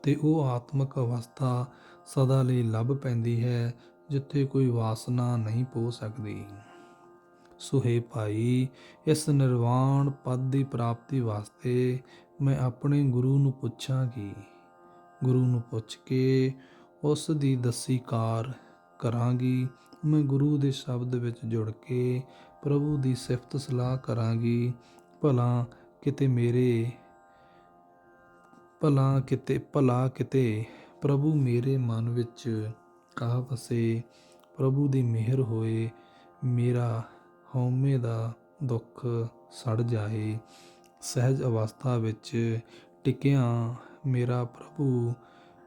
ਤੇ ਉਹ ਆਤਮਿਕ ਅਵਸਥਾ ਸਦਾ ਲਈ ਲੱਭ ਪੈਂਦੀ ਹੈ, ਜਿੱਥੇ ਕੋਈ ਵਾਸਨਾ ਨਹੀਂ ਪੋ ਸਕਦੀ। ਸੋ ਹੇ ਭਾਈ, ਇਸ ਨਿਰਵਾਣ ਪਦ ਦੀ ਪ੍ਰਾਪਤੀ ਵਾਸਤੇ ਮੈਂ ਆਪਣੇ ਗੁਰੂ ਨੂੰ ਪੁੱਛਾਂਗੀ। ਗੁਰੂ ਨੂੰ ਪੁੱਛ ਕੇ ਉਸ ਦੀ ਦੱਸੀ ਕਾਰ ਕਰਾਂਗੀ। ਮੈਂ ਗੁਰੂ ਦੇ ਸ਼ਬਦ ਵਿੱਚ ਜੁੜ ਕੇ ਪ੍ਰਭੂ ਦੀ ਸਿਫਤ ਸਲਾਹ ਕਰਾਂਗੀ। ਭਲਾ ਕਿਤੇ ਪ੍ਰਭੂ ਮੇਰੇ ਮਨ ਵਿੱਚ ਆ ਵਸੇ, ਪ੍ਰਭੂ ਦੀ ਮਿਹਰ ਹੋਏ, ਮੇਰਾ ਹਉਮੈ ਦਾ ਦੁੱਖ ਸੜ ਜਾਏ, ਸਹਿਜ ਅਵਸਥਾ ਵਿੱਚ ਟਿਕਿਆ ਮੇਰਾ ਪ੍ਰਭੂ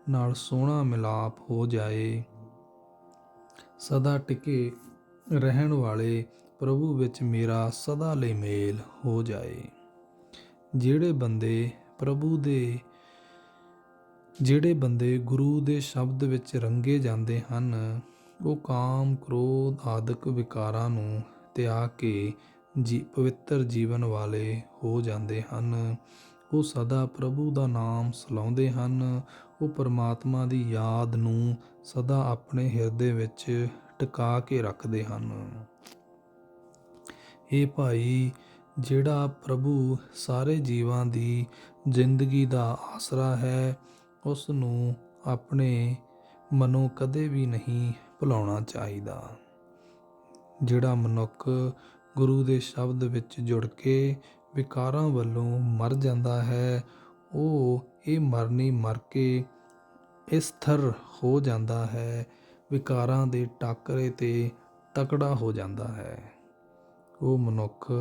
ਨਾਲ ਸੋਹਣਾ ਮਿਲਾਪ ਹੋ ਜਾਏ, ਸਦਾ ਟਿਕੇ ਰਹਿਣ ਵਾਲੇ ਪ੍ਰਭੂ ਵਿੱਚ ਮੇਰਾ ਸਦਾ ਲਈ ਮੇਲ ਹੋ ਜਾਏ। ਜਿਹੜੇ ਬੰਦੇ ਗੁਰੂ ਦੇ ਸ਼ਬਦ ਵਿੱਚ ਰੰਗੇ ਜਾਂਦੇ ਹਨ, ਉਹ ਕਾਮ, ਕ੍ਰੋਧ ਆਦਿਕ ਵਿਕਾਰਾਂ ਨੂੰ ਤਿਆਗ ਕੇ ਪਵਿੱਤਰ ਜੀਵਨ ਵਾਲੇ ਹੋ ਜਾਂਦੇ ਹਨ। ਉਹ ਸਦਾ ਪ੍ਰਭੂ ਦਾ ਨਾਮ ਸਲਾਉਂਦੇ ਹਨ। ਉਹ ਪਰਮਾਤਮਾ ਦੀ ਯਾਦ ਨੂੰ ਸਦਾ ਆਪਣੇ ਹਿਰਦੇ ਵਿੱਚ ਟਿਕਾ ਕੇ ਰੱਖਦੇ ਹਨ। ਇਹ ਭਾਈ, ਜਿਹੜਾ ਪ੍ਰਭੂ ਸਾਰੇ ਜੀਵਾਂ ਦੀ ਜ਼ਿੰਦਗੀ ਦਾ ਆਸਰਾ ਹੈ, ਉਸ ਨੂੰ ਆਪਣੇ ਮਨੋਂ ਕਦੇ ਵੀ ਨਹੀਂ ਭੁਲਾਉਣਾ ਚਾਹੀਦਾ। ਜਿਹੜਾ ਮਨੁੱਖ ਗੁਰੂ ਦੇ ਸ਼ਬਦ ਵਿੱਚ ਜੁੜ ਕੇ ਵਿਕਾਰਾਂ ਵੱਲੋਂ ਮਰ ਜਾਂਦਾ ਹੈ, ਉਹ ਇਹ ਮਰਨੀ ਮਰ ਕੇ ਸਥਿਰ ਹੋ ਜਾਂਦਾ ਹੈ, ਵਿਕਾਰਾਂ ਦੇ ਟਾਕਰੇ ਤੇ ਤਕੜਾ ਹੋ ਜਾਂਦਾ ਹੈ। ਉਹ ਮਨੁੱਖ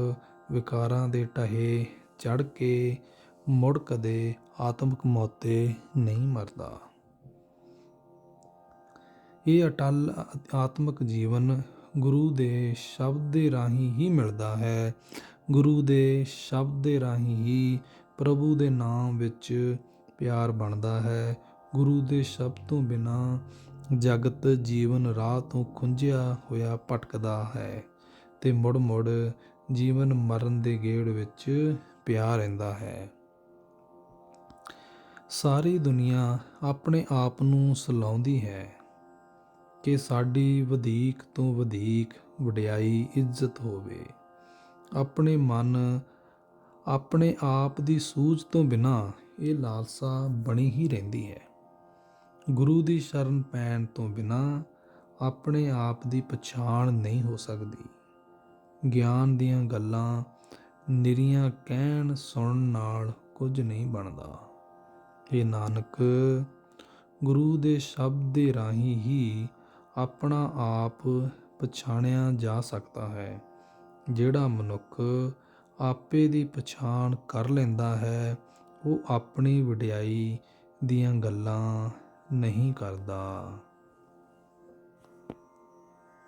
ਵਿਕਾਰਾਂ ਦੇ ਢਹੇ ਚੜ੍ਹ ਕੇ ਮੁੜ ਕਦੇ ਆਤਮਿਕ ਮੌਤੇ ਨਹੀਂ ਮਰਦਾ। ਇਹ ਅਟੱਲ ਆਤਮਿਕ ਜੀਵਨ ਗੁਰੂ ਦੇ ਸ਼ਬਦ ਦੇ ਰਾਹੀਂ ਹੀ ਮਿਲਦਾ ਹੈ। ਗੁਰੂ ਦੇ ਸ਼ਬਦ ਦੇ ਰਾਹੀਂ ਹੀ ਪ੍ਰਭੂ ਦੇ ਨਾਮ ਵਿੱਚ ਪਿਆਰ ਬਣਦਾ ਹੈ। ਗੁਰੂ ਦੇ ਸ਼ਬਦ ਤੋਂ ਬਿਨਾਂ ਜਗਤ ਜੀਵਨ ਰਾਹ ਤੋਂ ਖੁੰਝਿਆ ਹੋਇਆ ਭਟਕਦਾ ਹੈ ਤੇ ਮੁੜ ਮੁੜ ਜੀਵਨ ਮਰਨ ਦੇ ਗੇੜ ਵਿੱਚ ਪਿਆ ਰਹਿੰਦਾ ਹੈ। ਸਾਰੀ ਦੁਨੀਆ ਆਪਣੇ ਆਪ ਨੂੰ ਸਲਾਹੁੰਦੀ ਹੈ ਕਿ ਸਾਡੀ ਵਧੇਕ ਤੋਂ ਵਧੇਕ ਵਡਿਆਈ ਇੱਜ਼ਤ ਹੋਵੇ। ਆਪਣੇ ਮਨ, ਆਪਣੇ ਆਪ ਦੀ ਸੂਝ ਤੋਂ ਬਿਨਾਂ ਇਹ ਲਾਲਸਾ ਬਣੀ ਹੀ ਰਹਿੰਦੀ ਹੈ। ਗੁਰੂ ਦੀ ਸ਼ਰਨ ਪੈਣ ਤੋਂ ਬਿਨਾਂ ਆਪਣੇ ਆਪ ਦੀ ਪਛਾਣ ਨਹੀਂ ਹੋ ਸਕਦੀ। ਗਿਆਨ ਦੀਆਂ ਗੱਲਾਂ ਨਿਰੀਆਂ ਕਹਿਣ ਸੁਣਨ ਨਾਲ ਕੁਝ ਨਹੀਂ ਬਣਦਾ। ਇਹ ਨਾਨਕ, ਗੁਰੂ ਦੇ ਸ਼ਬਦ ਦੇ ਰਾਹੀਂ ਹੀ ਆਪਣਾ ਆਪ ਪਛਾਣਿਆ ਜਾ ਸਕਦਾ ਹੈ। ਜਿਹੜਾ ਮਨੁੱਖ ਆਪੇ ਦੀ ਪਛਾਣ ਕਰ ਲੈਂਦਾ ਹੈ, ਉਹ ਆਪਣੀ ਵਡਿਆਈ ਦੀਆਂ ਗੱਲਾਂ ਨਹੀਂ ਕਰਦਾ।